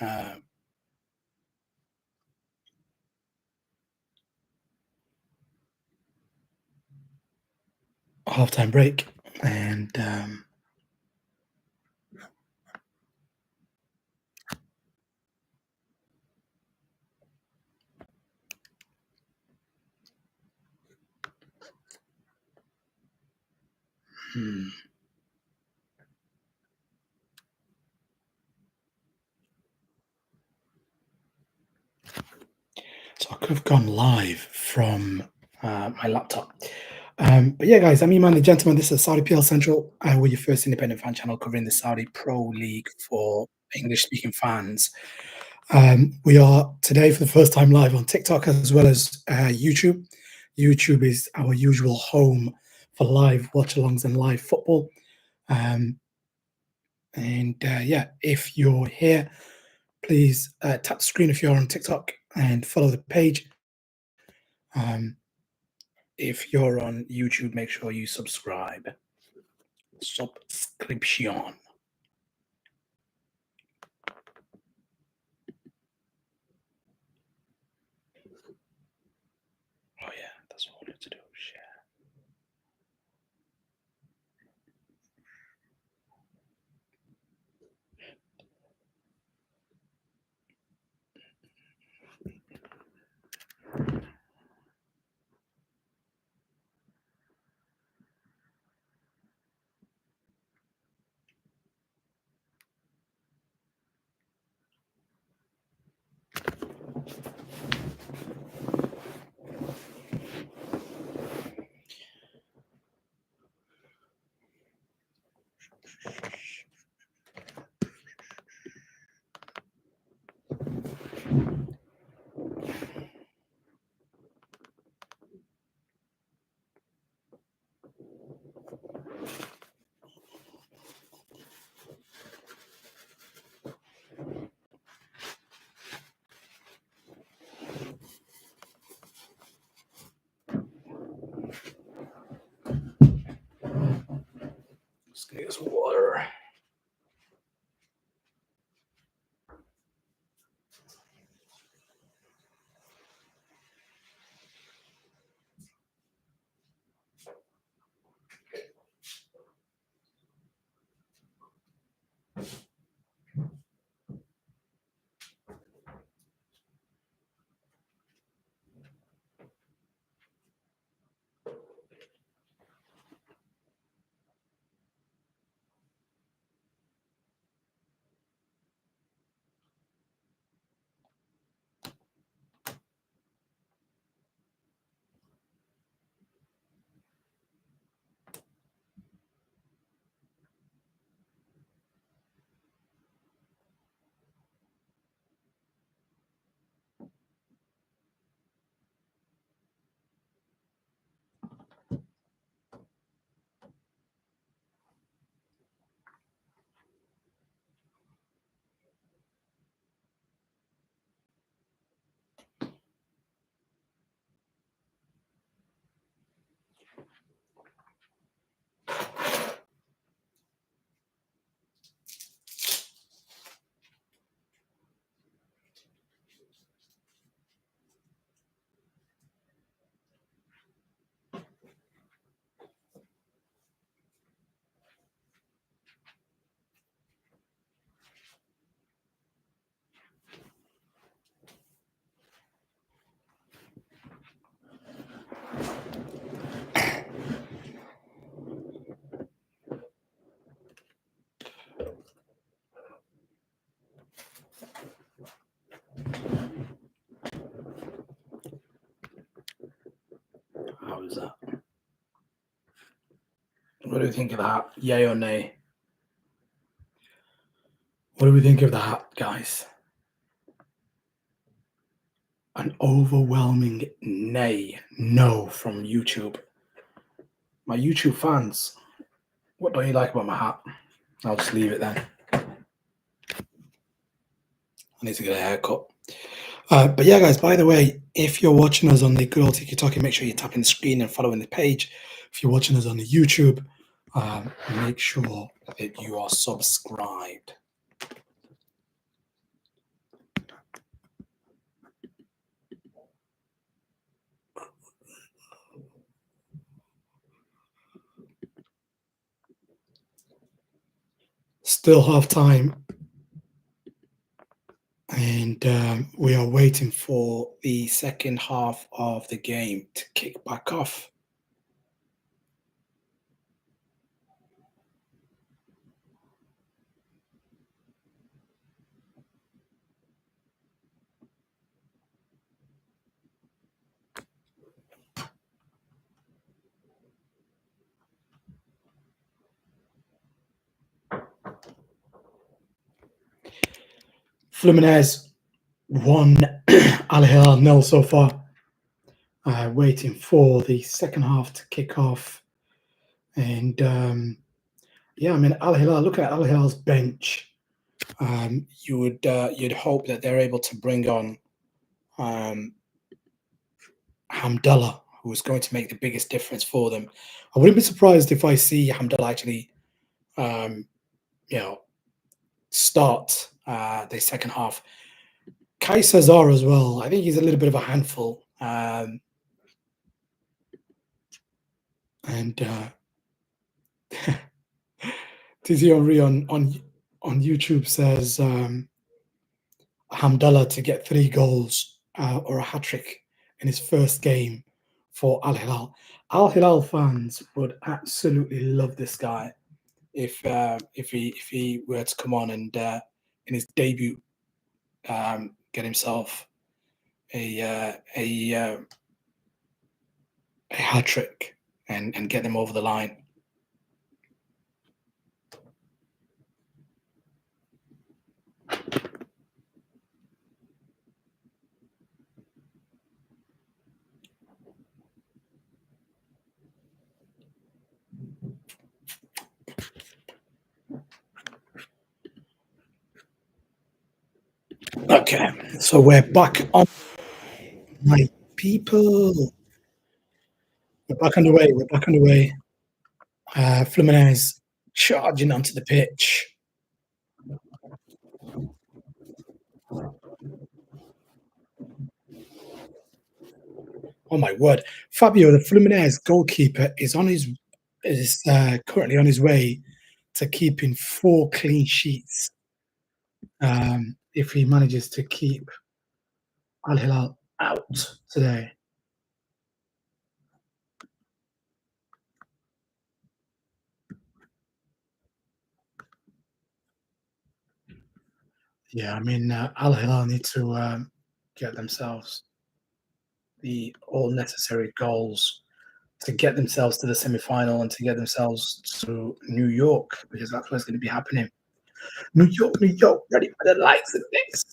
uh, halftime break, and hmm, so I could have gone live from my laptop. But yeah, guys, I'm Iman, the gentleman. This is Saudi PL Central. We're your first independent fan channel covering the Saudi Pro League for English-speaking fans. We are today for the first time live on TikTok as well as YouTube. YouTube is our usual home for live watch-alongs and live football. Yeah, if you're here, please tap the screen if you're on TikTok and follow the page. Um, if you're on YouTube, make sure you subscribe. Subscription. Oh yeah, that's what I wanted to do. Share. Let's get some water. How is that? What do we think of that? Yay or nay? What do we think of that, guys? An overwhelming nay, no from YouTube. My YouTube fans, what don't you like about my hat? I'll just leave it then. I need to get a haircut. But yeah, guys, by the way, if you're watching us on the good old TikTok, make sure you're tapping the screen and following the page. If you're watching us on the YouTube, make sure that you are subscribed. Still half time, and we are waiting for the second half of the game to kick back off. Fluminense 1, HIILAL 0 so far. Waiting for the second half to kick off. And yeah, I mean, HIILAL, looking at HIILAL's bench, you'd hope that they're able to bring on Hamdallah, who is going to make the biggest difference for them. I wouldn't be surprised if I see Hamdallah actually, you know, start the second half. Kai Cesar as well. I think he's a little bit of a handful. And Tizi Henry on YouTube says Hamdallah to get 3 goals or a hat trick in his first game for Al Hilal. Al Hilal fans would absolutely love this guy if he were to come on and in his debut get himself a hat trick and get them over the line. Okay, so we're back on, my people. We're back on the way. We're back on the way. Fluminense charging onto the pitch. Oh my word, Fabio, the Fluminense goalkeeper, is currently on his way to keeping 4 clean sheets. If he manages to keep Al Hilal out today. Yeah, I mean, Al Hilal need to get themselves the all necessary goals to get themselves to the semi-final and to get themselves to New York, because that's what's going to be happening. New York, ready for the likes of this.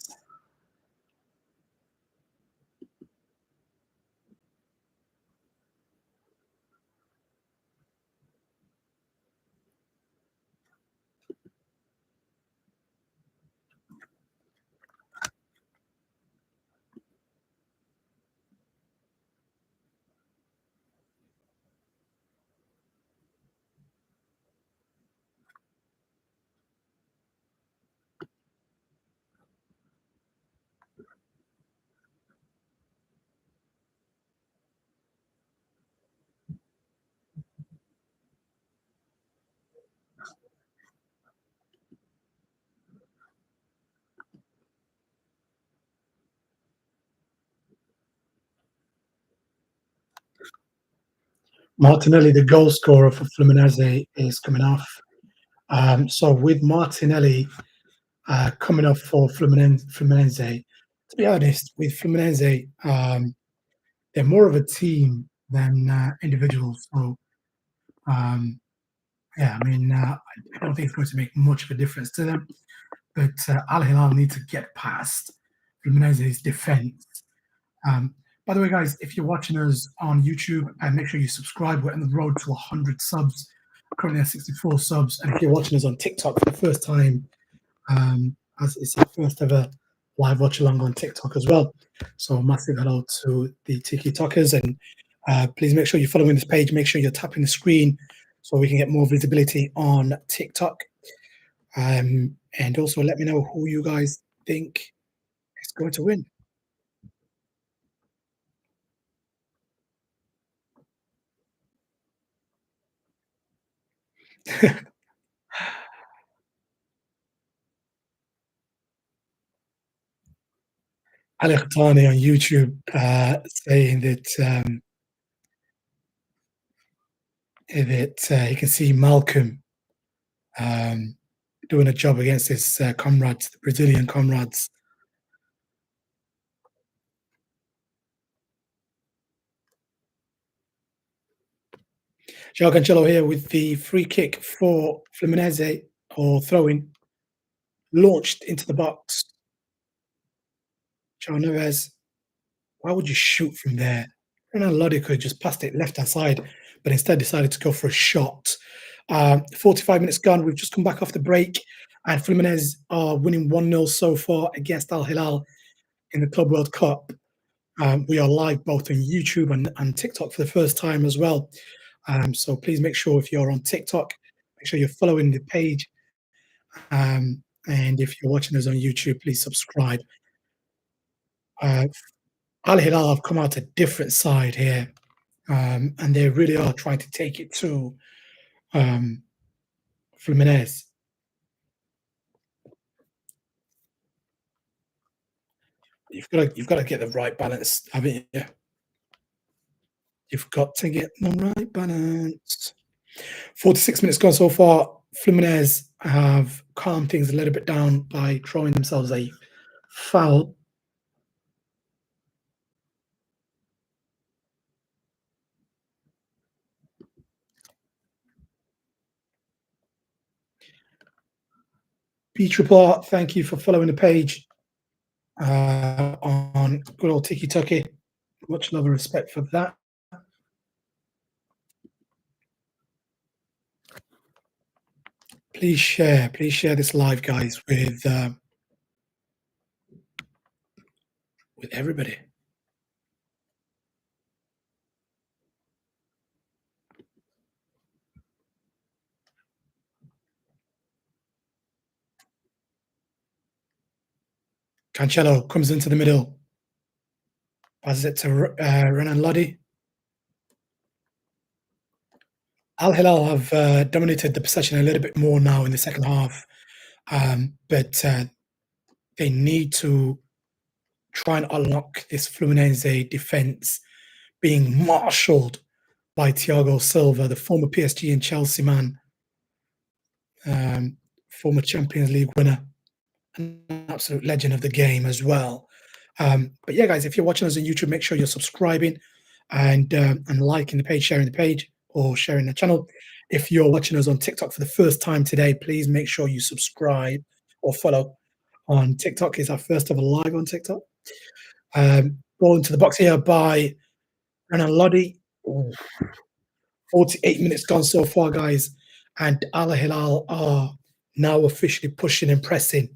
Martinelli, the goal scorer for Fluminense, is coming off. So with Martinelli coming off for Fluminense, to be honest, with Fluminense, they're more of a team than individuals. So yeah, I mean, I don't think it's going to make much of a difference to them. But Al Hilal need to get past Fluminense's defense. By the way, guys, if you're watching us on YouTube, make sure you subscribe. We're on the road to 100 subs. Currently at 64 subs. And if you're watching us on TikTok for the first time, as it's our first ever live watch along on TikTok as well. So massive hello to the Tiki Talkers, and please make sure you're following this page. Make sure you're tapping the screen so we can get more visibility on TikTok. And also let me know who you guys think is going to win. Ali Khatani on YouTube saying that he can see Malcolm um, doing a job against his comrades, the Brazilian comrades. João Cancelo here with the free kick for Fluminense, or throw-in, launched into the box. João Neves, why would you shoot from there? Renan Lodi could have just passed it left-hand side, but instead decided to go for a shot. 45 minutes gone. We've just come back off the break, and Fluminense are winning 1-0 so far against Al Hilal in the Club World Cup. We are live both on YouTube and TikTok for the first time as well. So please make sure if you're on TikTok, make sure you're following the page. And if you're watching us on YouTube, please subscribe. Uh, Al Hilal have come out a different side here, and they really are trying to take it to um, Fluminense. You've got to get the right balance, haven't you? You've got to get the right balance. 46 minutes gone so far. Fluminense have calmed things a little bit down by drawing themselves a foul. B Triple, thank you for following the page on good old Tiki Tucky. Much love and respect for that. Please share this live, guys, with everybody. Cancelo comes into the middle, passes it to Renan Lodi. Al Hilal have dominated the possession a little bit more now in the second half, but they need to try and unlock this Fluminense defense being marshaled by Thiago Silva, the former PSG and Chelsea man, former Champions League winner, an absolute legend of the game as well. But yeah, guys, if you're watching us on YouTube, make sure you're subscribing and liking the page, sharing the page, or sharing the channel. If you're watching us on TikTok for the first time today, please make sure you subscribe or follow on TikTok. It's our first ever live on TikTok. Ball into the box here by Renan Lodi. 48 minutes gone so far, guys, and Al Hilal are now officially pushing and pressing.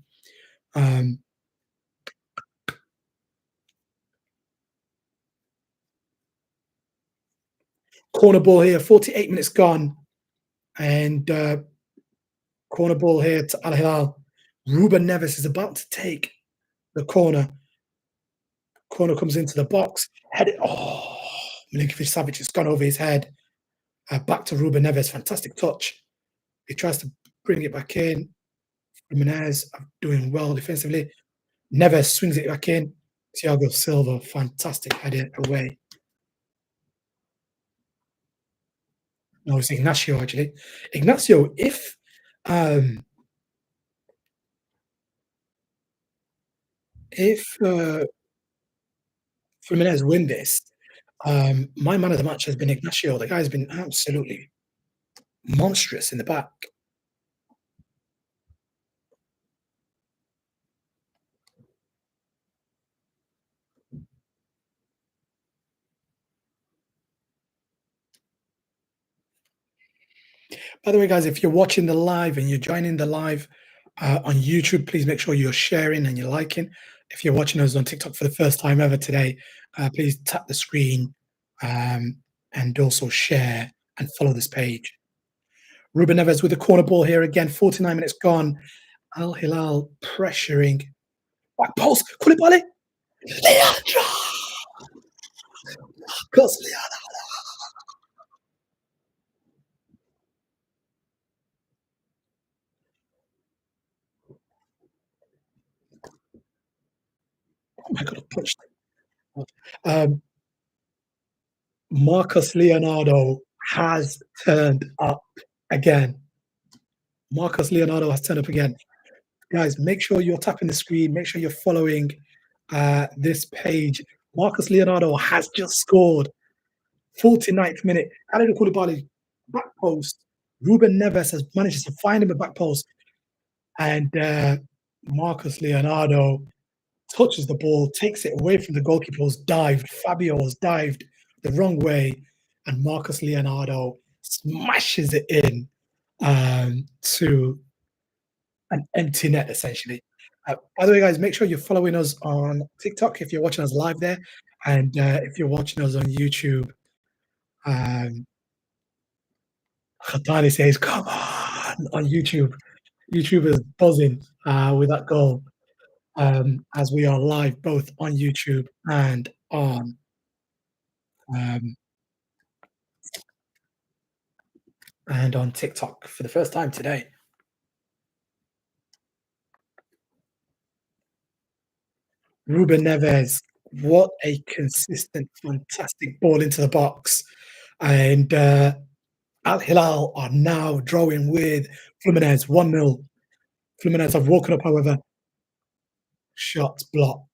Corner ball here, 48 minutes gone, and corner ball here to Al Hilal. Ruben Neves is about to take the corner. Corner comes into the box. Head it. Oh, Milinkovic Savic has gone over his head. Back to Ruben Neves. Fantastic touch. He tries to bring it back in. Fluminense are doing well defensively. Neves swings it back in. Thiago Silva, fantastic header away. No, it's Ignacio actually. Ignacio, um, if Fluminense win this, my man of the match has been Ignacio. The guy's been absolutely monstrous in the back. By the way, guys, if you're watching the live and you're joining the live on YouTube, please make sure you're sharing and you're liking. If you're watching us on TikTok for the first time ever today, please tap the screen um, and also share and follow this page. Ruben Neves with the corner ball here again. 49 minutes gone. Al Hilal pressuring. Back post. Koulibaly. Leandro. Close, Leandro. Oh my God, I punched it. Marcus Leonardo has turned up again. Marcus Leonardo has turned up again. Guys, make sure you're tapping the screen. Make sure you're following this page. Marcus Leonardo has just scored. 49th minute. Kalidou Koulibaly, back post. Ruben Neves has managed to find him a back post. And Marcus Leonardo touches the ball, takes it away from the goalkeeper who's dived. Fabio has dived the wrong way. And Marcus Leonardo smashes it in to an empty net, essentially. By the way, guys, make sure you're following us on TikTok if you're watching us live there. And if you're watching us on YouTube, Khatani says, come on YouTube. YouTube is buzzing with that goal as we are live both on YouTube um, and on TikTok for the first time today. Ruben Neves, what a consistent, fantastic ball into the box. And Al Hilal are now drawing with Fluminense 1-0. Fluminense have woken up, however. Shot blocked.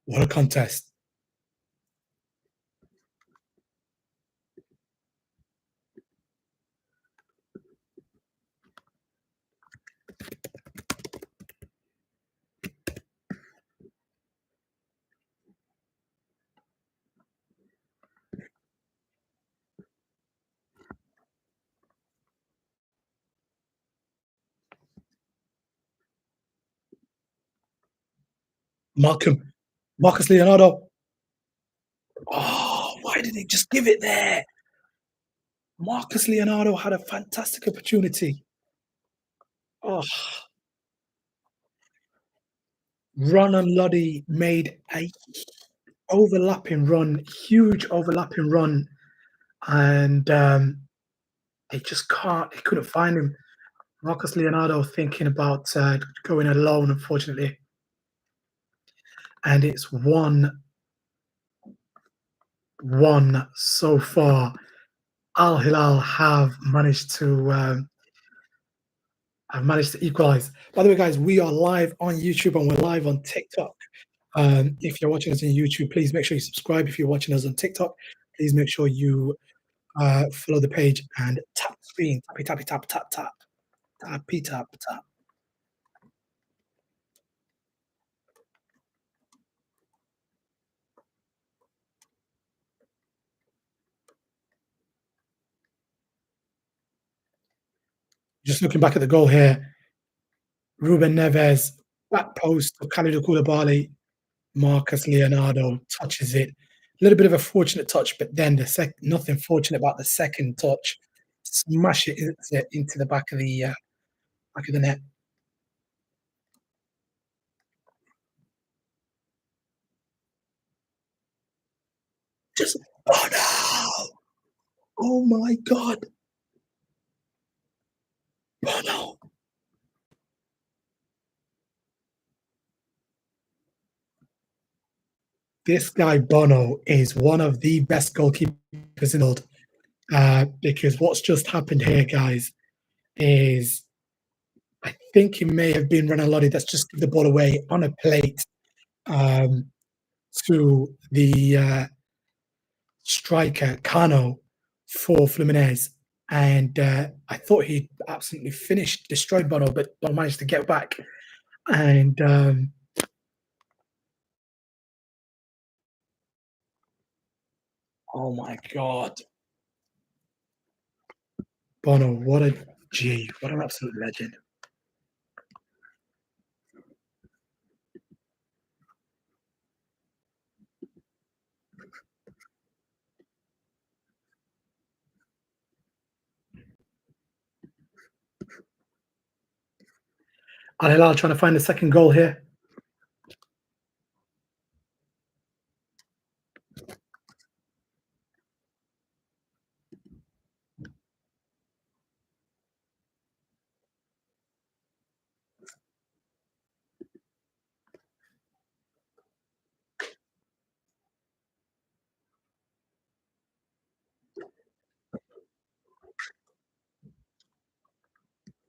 What a contest. Marcus Leonardo. Oh, why did he just give it there? Marcus Leonardo had a fantastic opportunity. Oh, Ronan Loddy made a overlapping run, huge overlapping run, and they just can't. They couldn't find him. Marcus Leonardo thinking about going alone, unfortunately, and it's 1-1 so far. Al Hilal have managed to equalize. By the way, guys, we are live on YouTube and we're live on TikTok. If you're watching us on YouTube, please make sure you subscribe. If you're watching us on TikTok, please make sure you follow the page and tap the screen. Tappy, tappy, tap, tap, tap. Tappy, tap, tap. Just looking back at the goal here, Ruben Neves, back post to Kalidou Koulibaly, Marcus Leonardo touches it. A little bit of a fortunate touch, but then nothing fortunate about the second touch. Smash it into the back of the net. Just oh no! Oh my God! Oh no! This guy Bono is one of the best goalkeepers in the world. Because what's just happened here, guys, is I think it may have been Ranalodi that's just give the ball away on a plate to the striker Cano for Fluminense, and I thought he absolutely finished, destroyed Bono, but Bono managed to get back. And oh my God, Bono, what a G, what an absolute legend. Al Hilal trying to find the second goal here.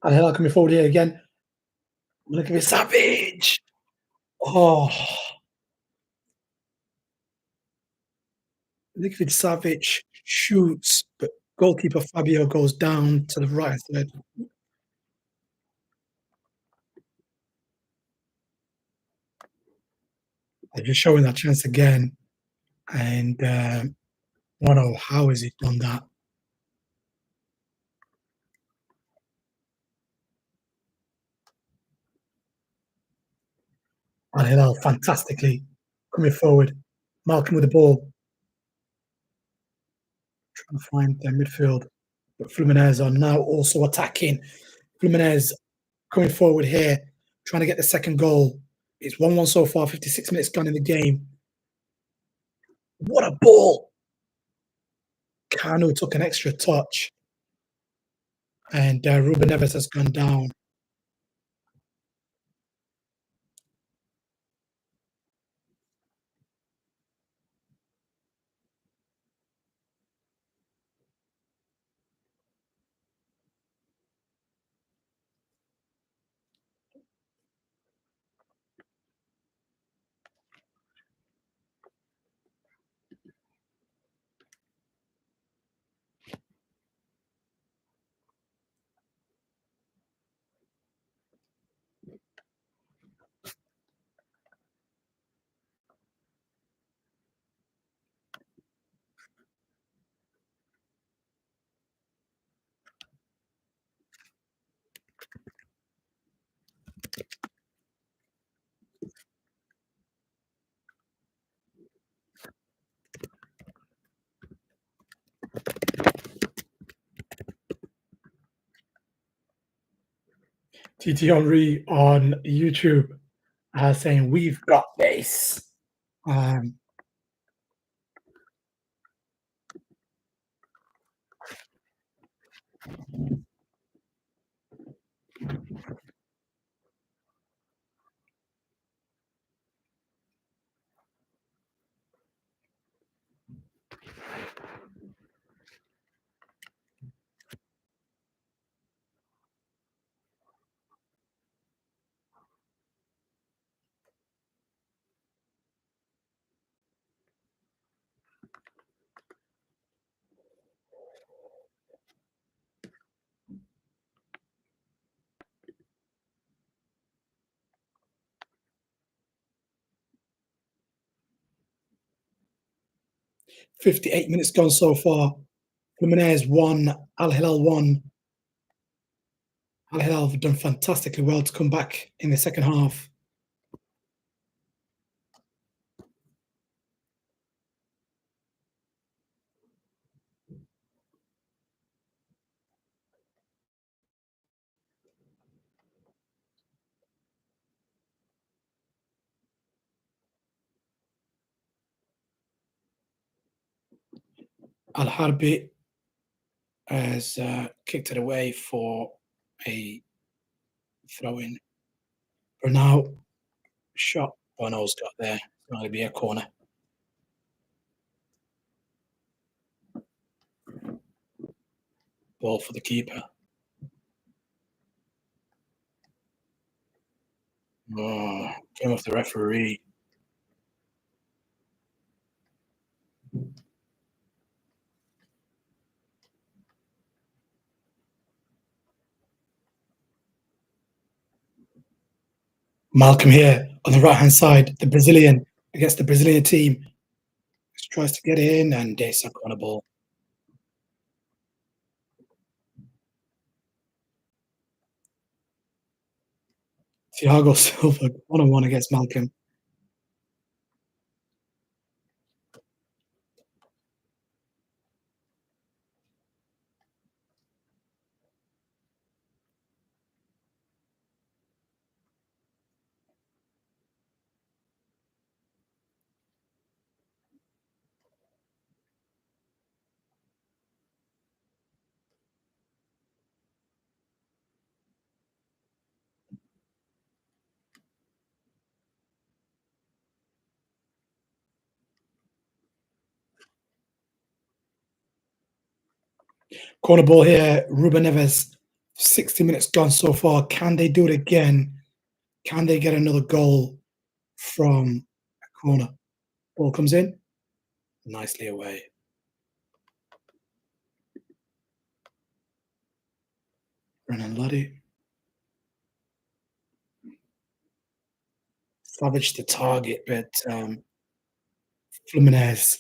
Al Hilal coming forward here again. Look at this savage. Oh, look at Savage shoots, but goalkeeper Fabio goes down to the right side. They're just showing that chance again, and Wano, how has he done that? Al Hilal fantastically coming forward, Malcolm with the ball, trying to find their midfield, but Fluminense are now also attacking. Fluminense coming forward here, trying to get the second goal. It's 1-1 so far, 56 minutes gone in the game. What a ball! Kanu took an extra touch, and Ruben Neves has gone down. 'TT Henry on YouTube saying, "We've got this." Um, 58 minutes gone so far. Fluminense 1, Al Hilal 1. Al Hilal have done fantastically well to come back in the second half. Al Harbi has kicked it away for a throw in. Bernal shot. Bono's got there. It's going to be a corner. Ball for the keeper. Oh, came off the referee. Malcolm here on the right-hand side, the Brazilian against the Brazilian team. Just tries to get in and they suck on a ball. Thiago Silva, one-on-one against Malcolm. Corner ball here, Ruben Neves. 60 minutes gone so far. Can they do it again? Can they get another goal from a corner? Ball comes in, nicely away. Renan Lodi. Savage the target, but Fluminense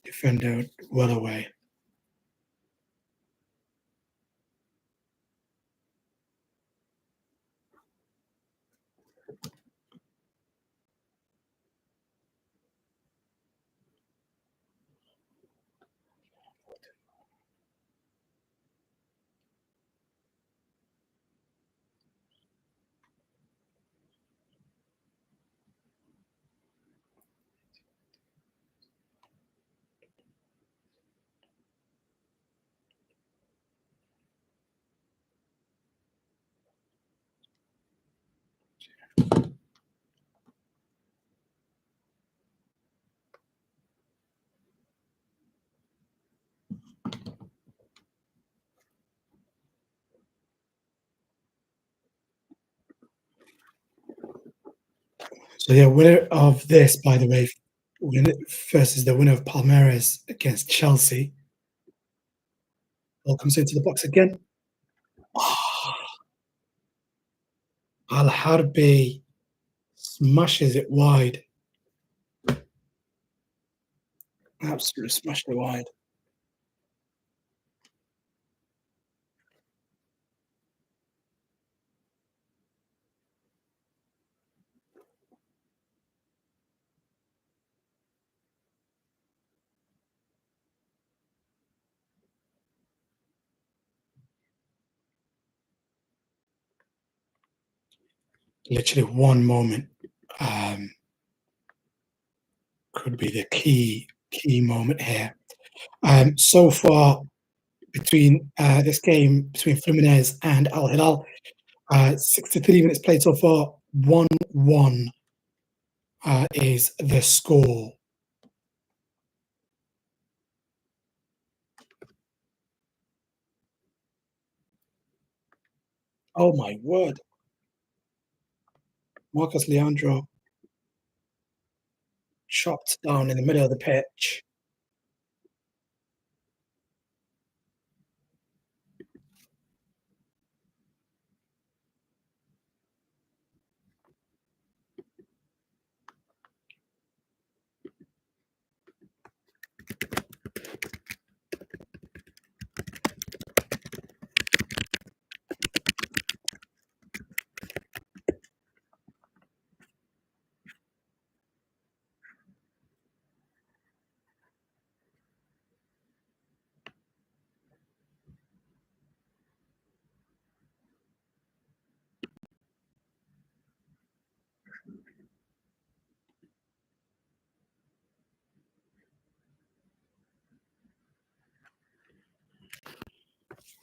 defender well away. So yeah, winner of this, by the way, versus the winner of Palmeiras against Chelsea. Ball comes into the box again. Al Harbi smashes it wide. Absolutely smashed it wide. Literally one moment could be the key moment here. So far between this game between Fluminense and Al Hilal, 63 minutes played so far. 1-1 is the score. Oh my word! Marcus Leandro chopped down in the middle of the pitch.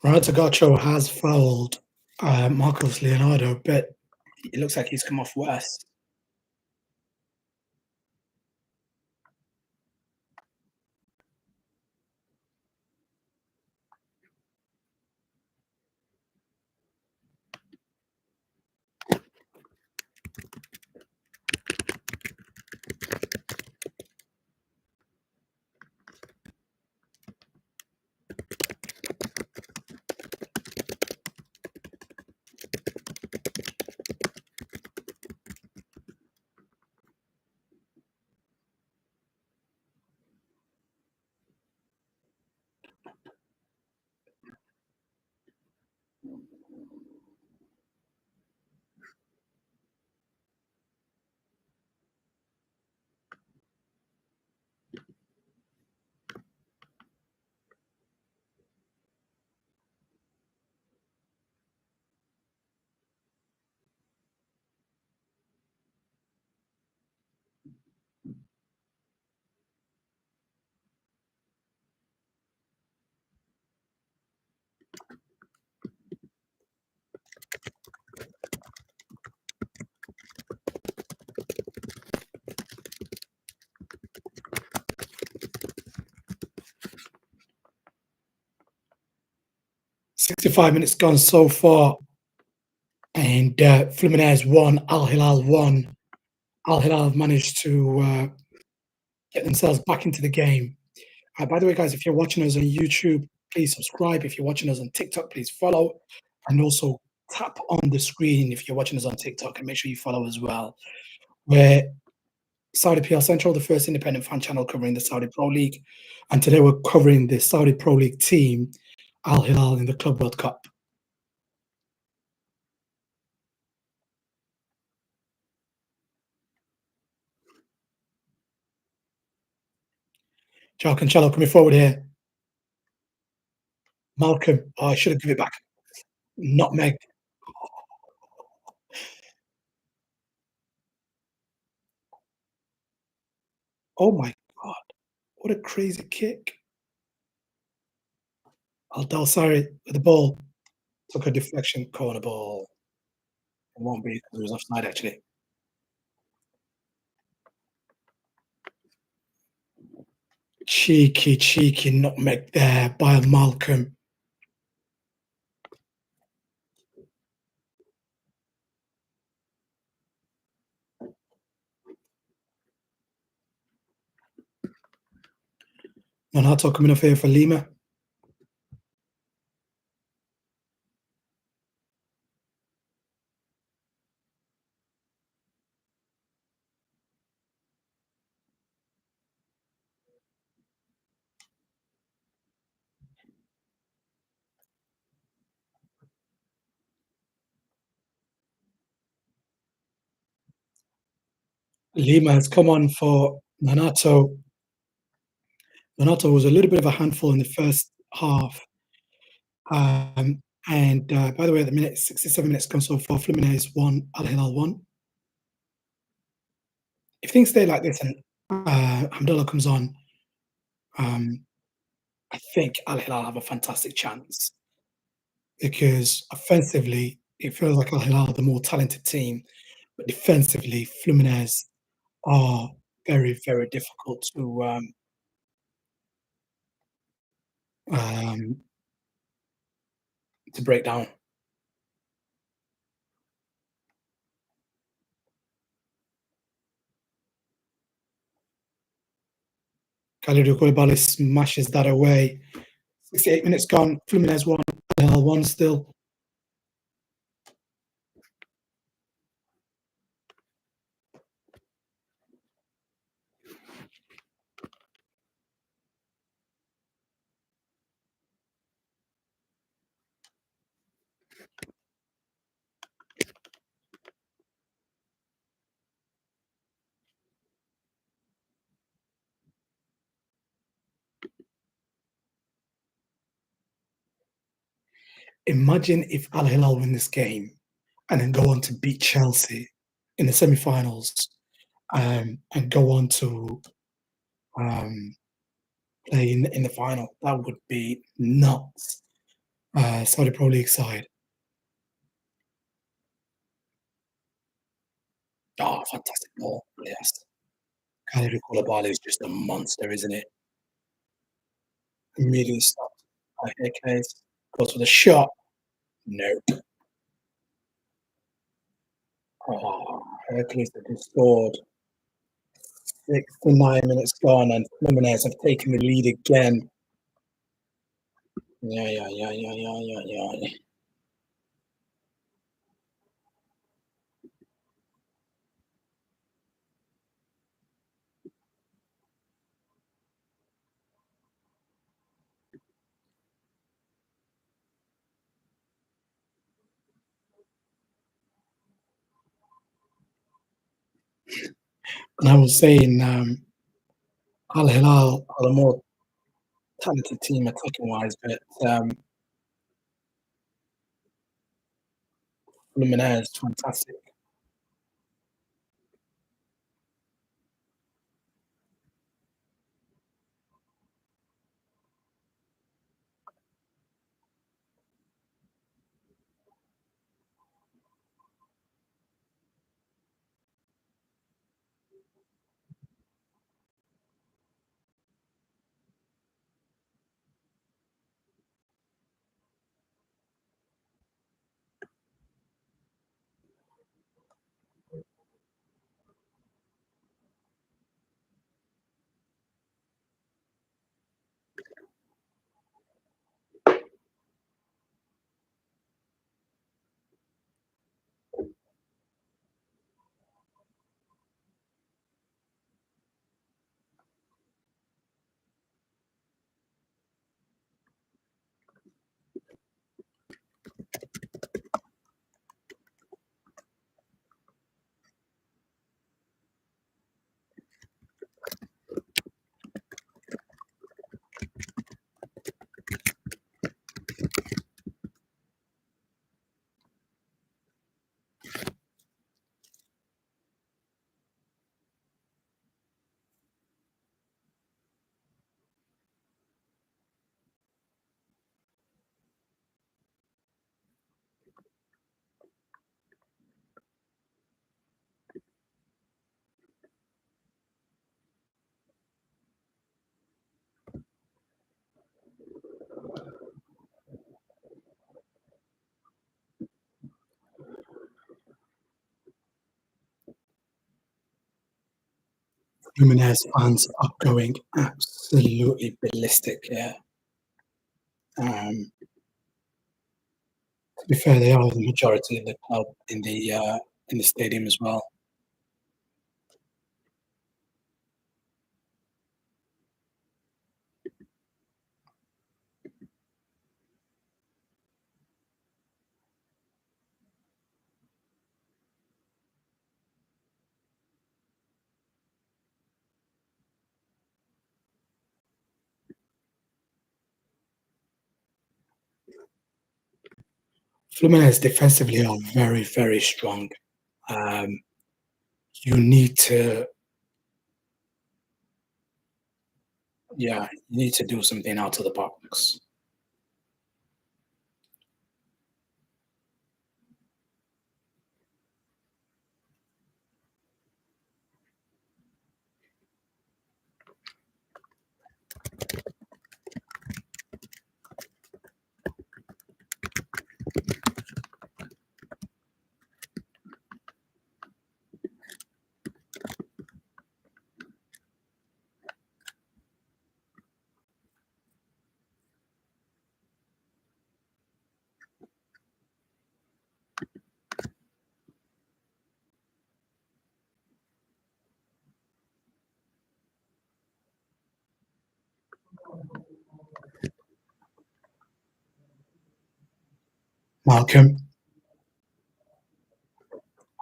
Renato Gaucho has fouled Marcos Leonardo, but it looks like he's come off worse. 65 minutes gone so far, and Fluminense won, Al Hilal won. Al Hilal have managed to get themselves back into the game. By the way, guys, if you're watching us on YouTube, please subscribe. If you're watching us on TikTok, please follow. And also tap on the screen if you're watching us on TikTok and make sure you follow as well. We're Saudi PL Central, the first independent fan channel covering the Saudi Pro League. And today we're covering the Saudi Pro League team, Al Hilal, in the Club World Cup. Joe Cancelo coming forward here. Malcolm, oh, I should have given it back. Nutmeg. Oh my God. What a crazy kick. Al Sorry with the ball. Took a deflection corner ball. It won't be because it was offside actually. Cheeky nutmeg there by Malcolm. Monato coming off here for Lima. Lima has come on for Monato. Monato was a little bit of a handful in the first half. And by the way, at the minute, 67 minutes gone so far. Fluminense 1, Al Hilal 1. If things stay like this and Hamdullah comes on, um, I think Al Hilal have a fantastic chance because offensively, it feels like Al Hilal are the more talented team, but defensively, Fluminense are very difficult um, to break down. Kalidou Koulibaly smashes that away. 68 minutes gone. Fluminense 1, Al Hilal 1 still. Imagine if Al Hilal win this game and then go on to beat Chelsea in the semi-finals, and go on to um, play in the final. That would be nuts. Saudi Pro League side. Oh, fantastic ball. Yes. Kalidou Koulibaly is just a monster, isn't it? Immediately stopped by Hercules. Goes for the shot. Nope. Oh, Hercules have just scored. 69 minutes gone, and Fluminense have taken the lead again. Yeah. And I was saying, Al Hilal are the more talented team attacking wise, but Fluminense fantastic. Fluminense fans are going absolutely ballistic here. Um, to be fair, they are the majority of the club in the stadium as well. Fluminense defensively are very, very strong. Um, you need to, yeah, you need to do something out of the box. Malcolm,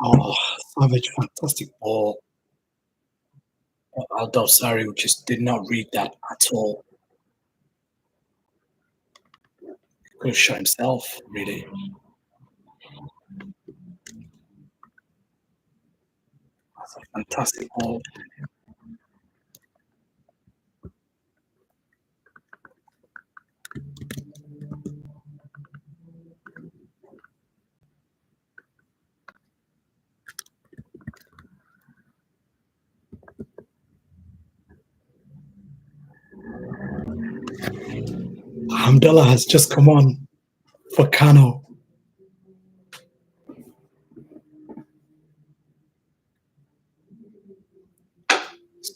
oh, Savage, fantastic ball. Aldo Sari just did not read that at all. Could have shot himself, really. That's a fantastic ball. Hamdallah has just come on for Kano.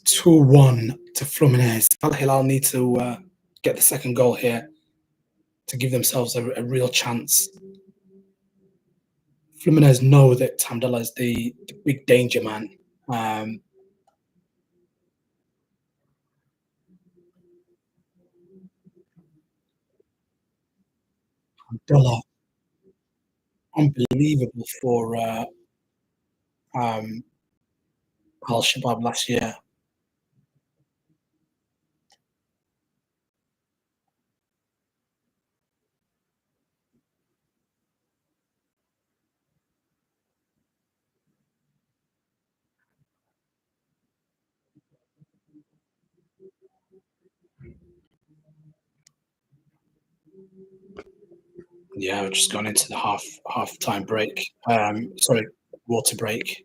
2-1 to Fluminense. Al Hilal need to get the second goal here to give themselves a real chance. Fluminense know that Hamdallah is the big danger man. Um, Hamdallah, unbelievable for um, Al Shabab last year. Yeah, we've just gone into the half time break. Sorry, water break.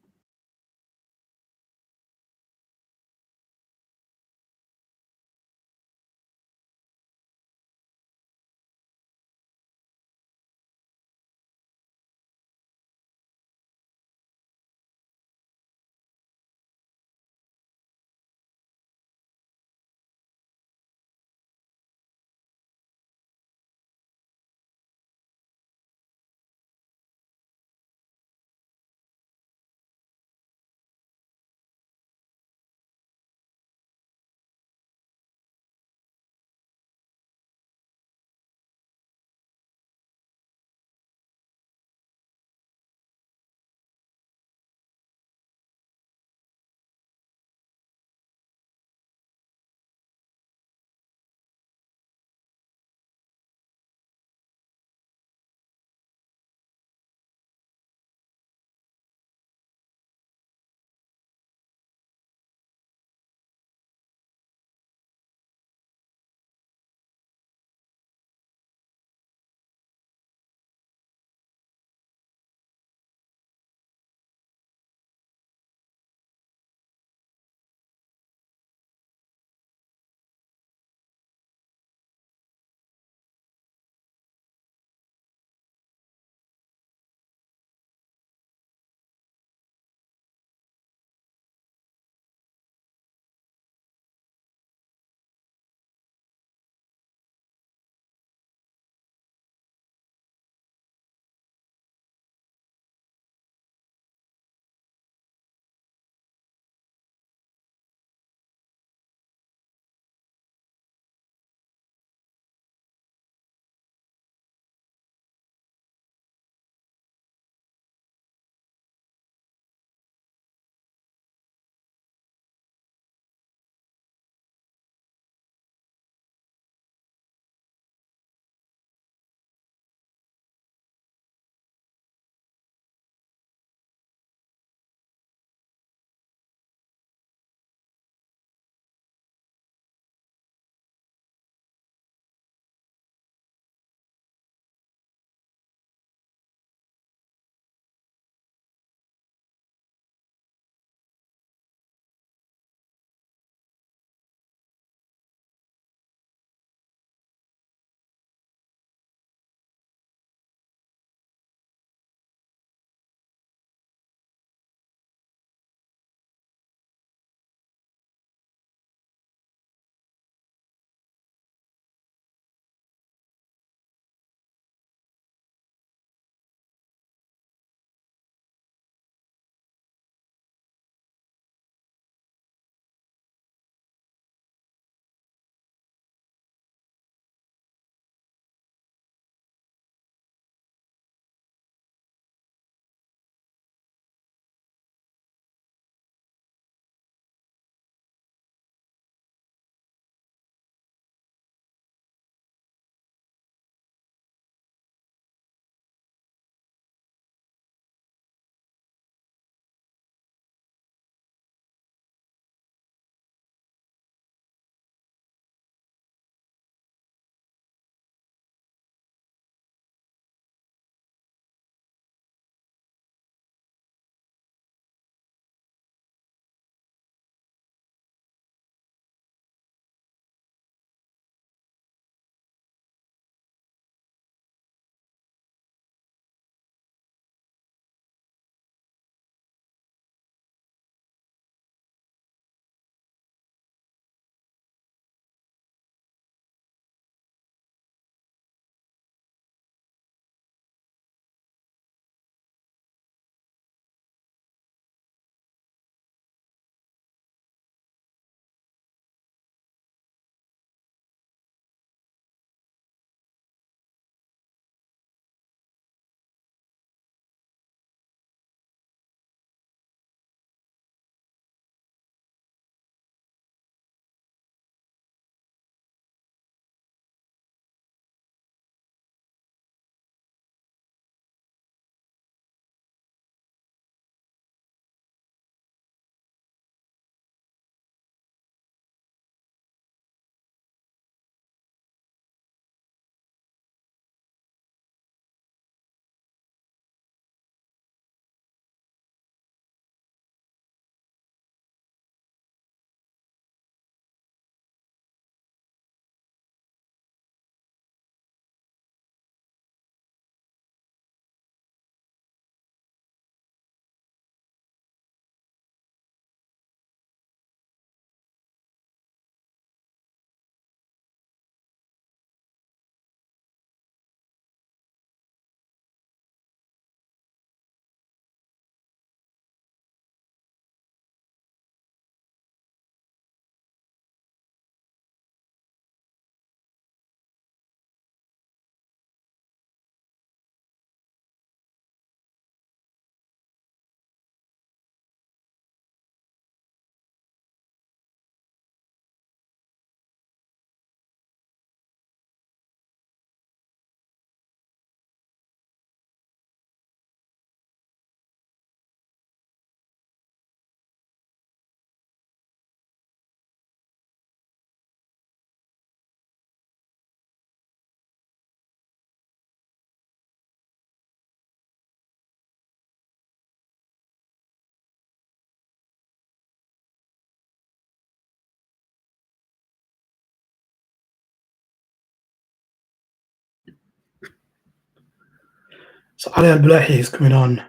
So Ali Al-Bulahi is coming on,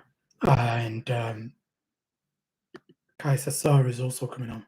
and Kai Sassar is also coming on.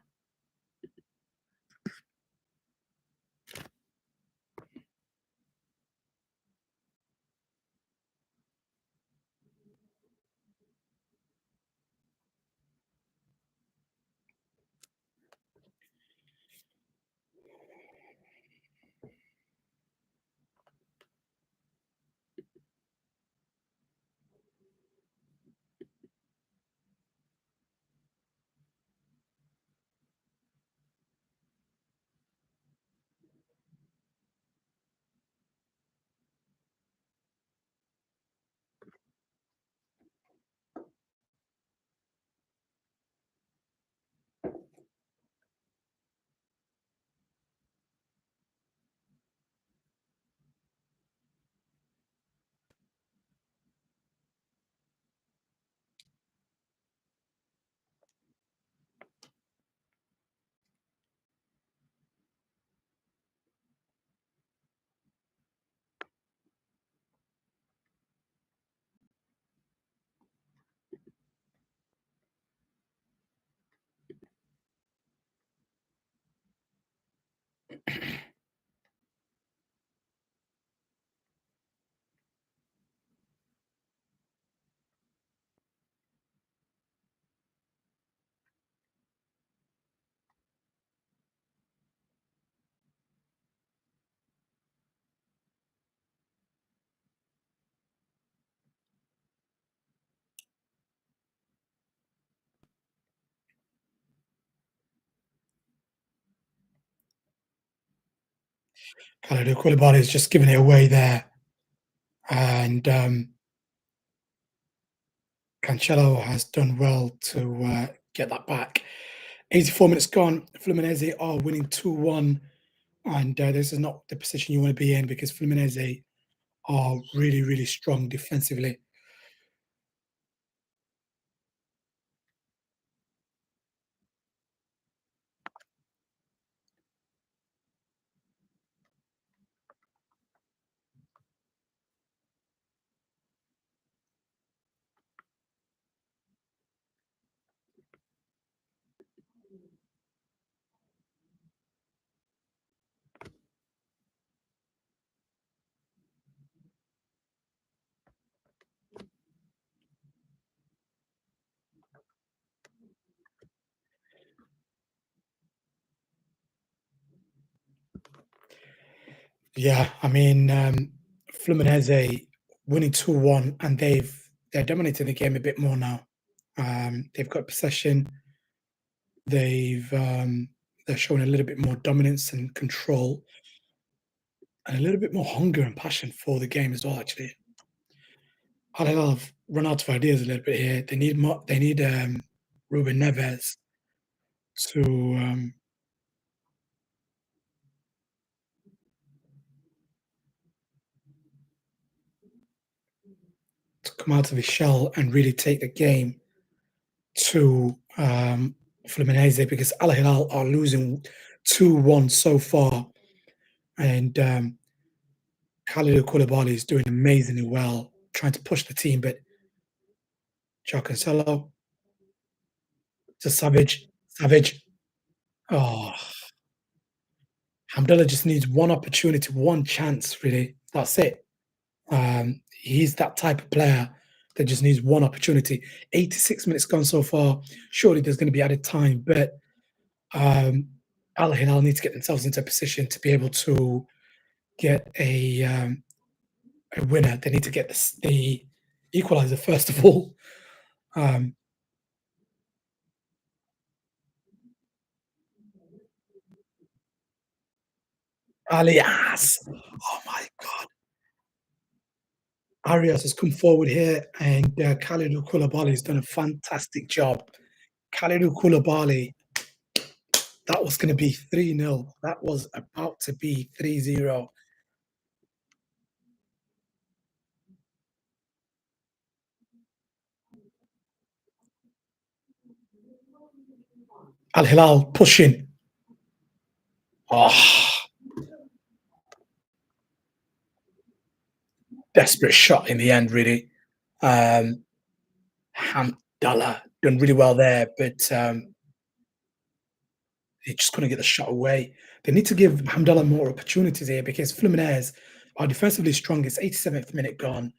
Kalidou Koulibaly is just giving it away there, and Cancelo has done well to get that back. 84 minutes gone. Fluminense are winning 2-1, and this is not the position you want to be in because Fluminense are really, really strong defensively. Yeah, I mean, Fluminense winning 2-1, and they're dominating the game a bit more now. They've got possession. They've they're showing a little bit more dominance and control, and a little bit more hunger and passion for the game as well. Actually, Hilal have run out of ideas a little bit here. They need more. They need Ruben Neves to um, to come out of his shell and really take the game to Fluminense because Al Hilal are losing 2-1 so far, and Khalidou Koulibaly is doing amazingly well, trying to push the team. But Joao Cancelo to Savage. Oh, Hamdallah just needs one opportunity, one chance. Really, that's it. He's that type of player that just needs one opportunity. 86 minutes gone so far. Surely there's going to be added time, but um, Al Hilal need to get themselves into a position to be able to get a winner. They need to get the equalizer first of all. Um, Alias, oh my God, Arias has come forward here, and Khalidou Koulibaly has done a fantastic job. Khalidou Koulibaly, that was going to be 3-0. That was about to be 3-0. Al Hilal pushing. Oh, desperate shot in the end, really. Um, Hamdallah done really well there, but he just couldn't get the shot away. They need to give Hamdallah more opportunities here because Fluminense are defensively strong. It's 87th minute gone,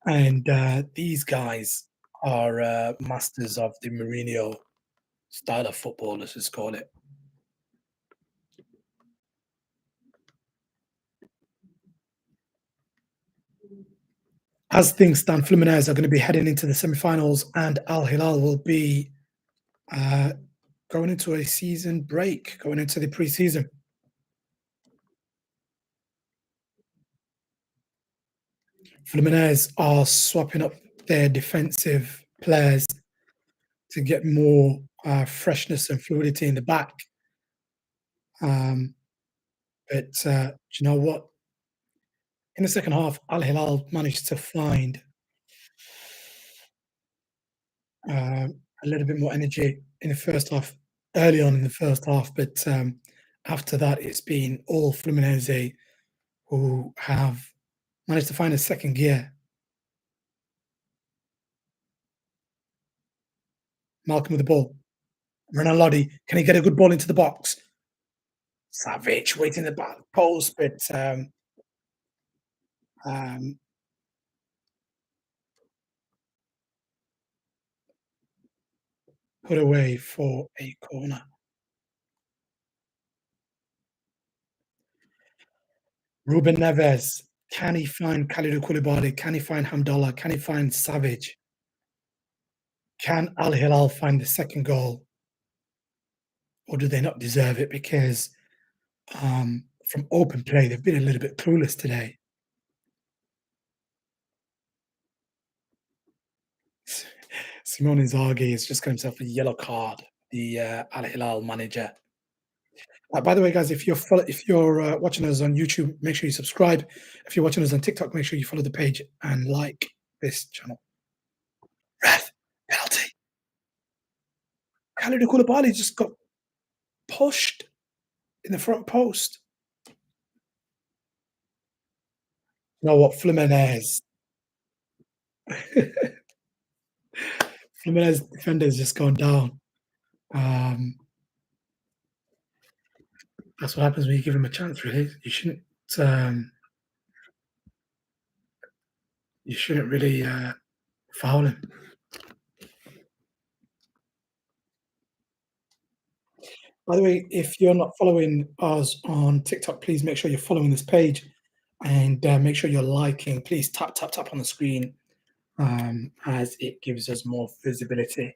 and these guys are masters of the Mourinho style of football, let's just call it. As things stand, Fluminense are going to be heading into the semi-finals, and Al Hilal will be uh, going into a season break, going into the pre-season. Fluminense are swapping up their defensive players to get more freshness and fluidity in the back. Um, but do you know what? In the second half, Al Hilal managed to find a little bit more energy in the first half, early on in the first half. But after that, it's been all Fluminense who have managed to find a second gear. Malcolm with the ball. Renan Lodi, can he get a good ball into the box? Savage waiting in the back post, but um, put away for a corner. Ruben Neves, can he find Kalidou Koulibaly? Can he find Hamdallah? Can he find Savage? Can Al Hilal find the second goal, or do they not deserve it? Because from open play, they've been a little bit clueless today. Simone Inzaghi has just got himself a yellow card, the Al Hilal manager. By the way, guys, if you're watching us on YouTube, make sure you subscribe. If you're watching us on TikTok, make sure you follow the page and like this channel. Ref, penalty. Kalidou Koulibaly just got pushed in the front post. You know what? Fluminense defender's just gone down. Um, that's what happens when you give him a chance. Really, um, you shouldn't really foul him. By the way, if you're not following us on TikTok, please make sure you're following this page and make sure you're liking. Please tap tap tap on the screen as it gives us more visibility.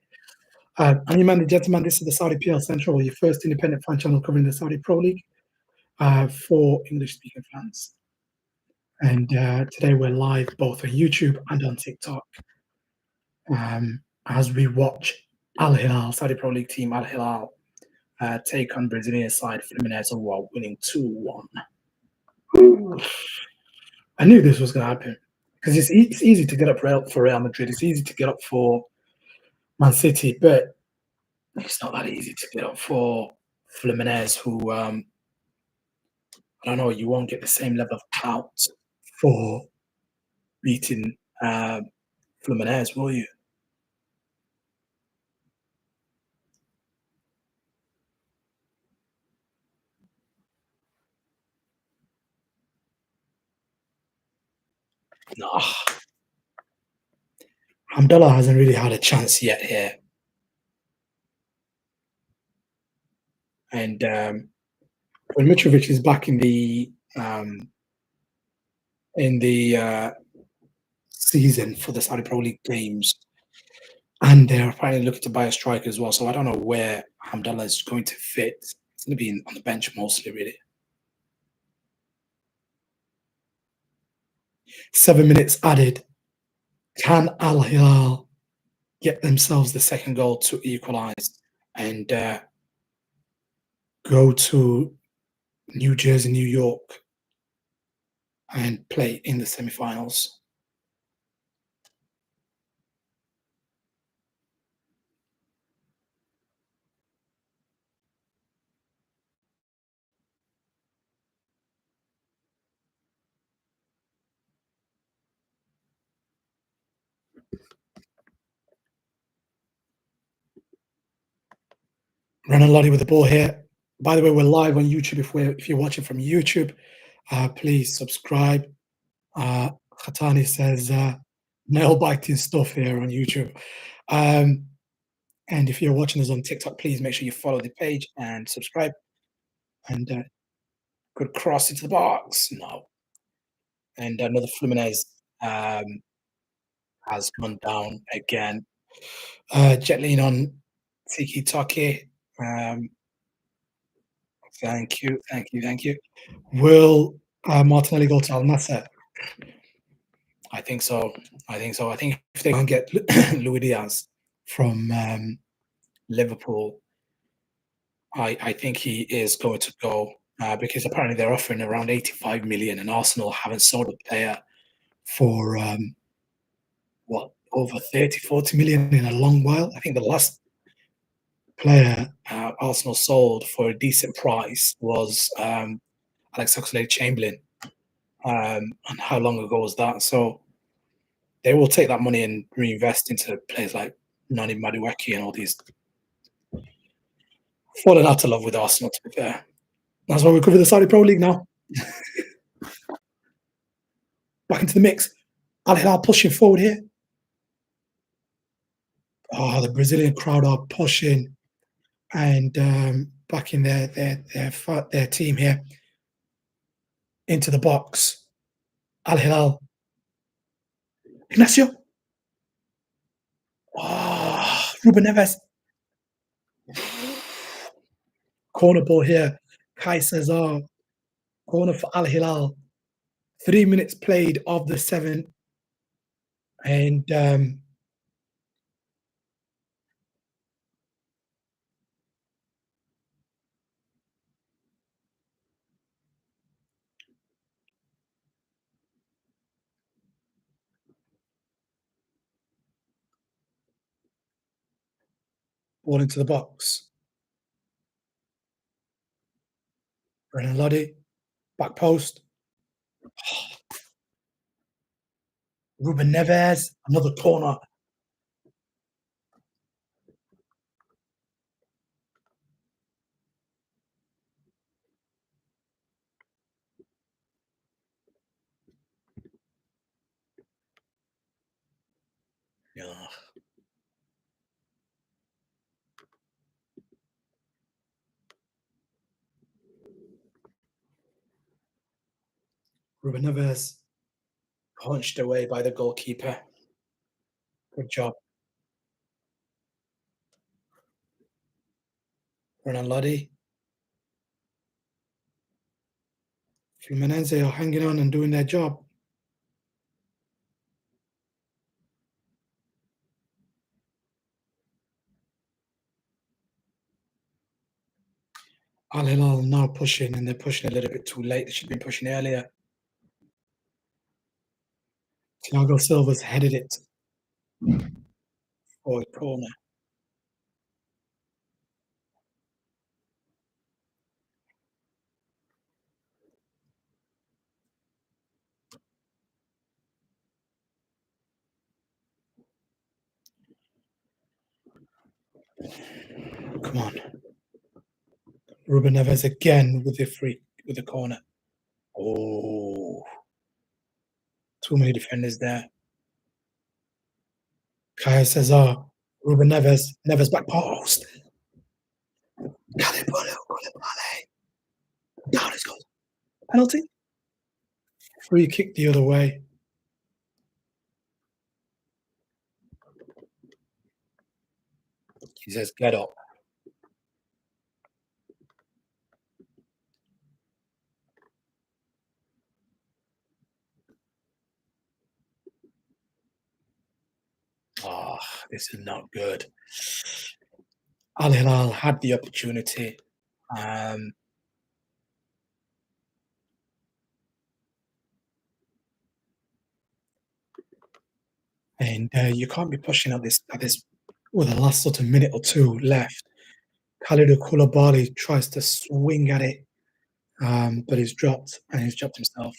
I'm your man, the gentleman. This is the Saudi PL Central, your first independent fan channel covering the Saudi Pro League for English-speaking fans. And today we're live both on YouTube and on TikTok as we watch Al Hilal, Saudi Pro League team Al Hilal, take on Brazilian side Fluminense who are winning 2-1. I knew this was going to happen because it's easy to get up for Real Madrid. It's easy to get up for Man City, but it's not that easy to get up for Fluminense, who I don't know. You won't get the same level of clout for beating Fluminense, will you? No, Hamdallah hasn't really had a chance yet here, and when Mitrovic is back in the season for the Saudi Pro League games, and they're apparently looking to buy a striker as well. So I don't know where Hamdallah is going to fit. It's going to be on the bench mostly, really. 7 minutes added. Can Al Hilal get themselves the second goal to equalise and go to New Jersey, New York, and play in the semi-finals? Renan Lodi with the ball here. By the way, we're live on YouTube. If you're watching from YouTube, please subscribe. Uh, Khatani says nail biting stuff here on YouTube. Um, and if you're watching us on TikTok, please make sure you follow the page and subscribe. And good cross into the box. No, and another Fluminense um, has gone down again. Jet lean on Tiki Taki. Um, thank you, thank you, thank you. Will Martinelli go to Al Nassr? I think so. I think so. I think if they can get Luis Diaz from Liverpool, I think he is going to go because apparently they're offering around 85 million, and Arsenal haven't sold a player for what, over 30, 40 million in a long while. I think the last player Arsenal sold for a decent price was Alex Oxlade-Chamberlain. And how long ago was that? So they will take that money and reinvest into players like Nani Madueke and all these. Fallen out of love with Arsenal, to be fair. That's why we cover the Saudi Pro League now. Back into the mix. Al Hilal pushing forward here. Oh, the Brazilian crowd are pushing and backing their team here into the box. Al Hilal. Ignacio. Oh, Ruben Neves. Corner ball here. Kai Cesar. Corner for Al Hilal. 3 minutes played of the 7. And ball into the box. Brennan Lodi. Back post. Ruben Neves. Another corner. Yeah. Ruben Neves punched away by the goalkeeper. Good job. Renan Lodi. Fluminense are hanging on and doing their job. Al Hilal now pushing, and they're pushing a little bit too late. They should have been pushing earlier. Thiago Silva's headed it for a corner. Come on. Ruben Neves again with the corner. Oh, too many defenders there. Kaya Cesar, Ruben Neves, Neves back post. Koulibaly. Down his goal. Penalty. Free kick the other way. He says, get up. Oh, this is not good. Al Hilal had the opportunity. Um, and you can't be pushing at this with the last sort of minute or two left. Khalidou Koulibaly tries to swing at it, but he's dropped himself.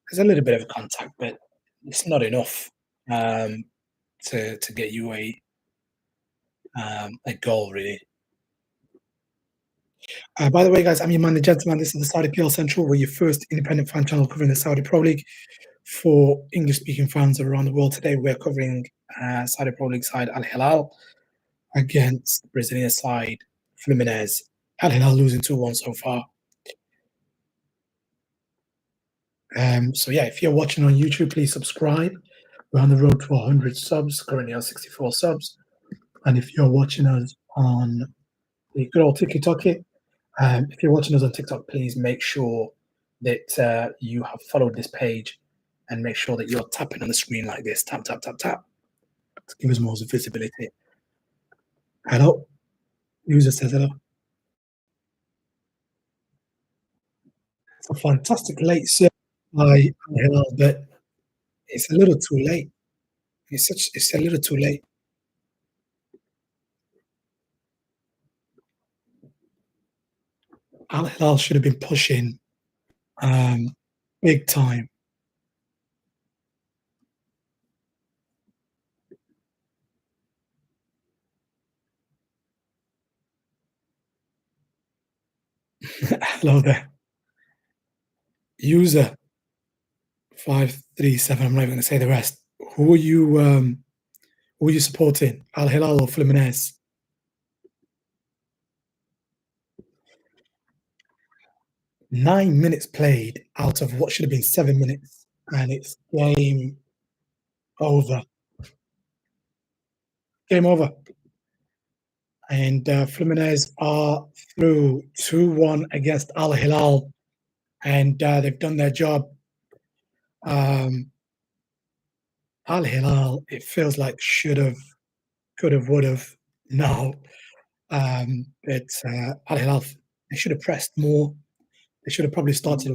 There's a little bit of contact, but it's not enough um, to get you a a goal really. By the way, guys, I'm your man, the gentleman. This is the Saudi PL Central, where your first independent fan channel covering the Saudi Pro League for English-speaking fans around the world. Today, we're covering Saudi Pro League side Al Hilal against Brazilian side Fluminense. Al Hilal losing 2-1 so far. So yeah, if you're watching on YouTube, please subscribe. We're on the road to 100 subs, currently on 64 subs. And if you're watching us on the good old TikTok, if you're watching us on TikTok, please make sure that you have followed this page and make sure that you're tapping on the screen like this. Tap, tap, tap, tap to give us more visibility. Hello. User says hello. It's a fantastic late serve by Hilal, but it's a little too late. It's a little too late. Al Hilal should have been pushing um, big time. Hello there. User 537. I'm not even going to say the rest. Who are you supporting? Al Hilal or Fluminense? 9 minutes played out of what should have been 7 minutes, and it's game over. Game over. And Fluminense are through 2-1 against Al Hilal, and they've done their job. Al Hilal, it feels like should have, could have, would have. No, but Al Hilal, they should have pressed more. They should have probably started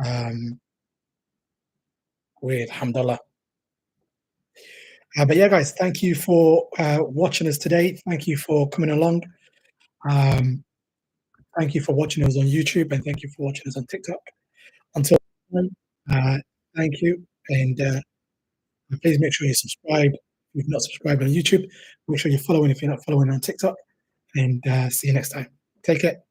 um, with Hamdallah. But yeah, guys, thank you for watching us today. Thank you for coming along. Um, thank you for watching us on YouTube, and thank you for watching us on TikTok. Until next time, thank you, and please make sure you subscribe. If you've not subscribed on YouTube, make sure you're following if you're not following on TikTok, and see you next time. Take care.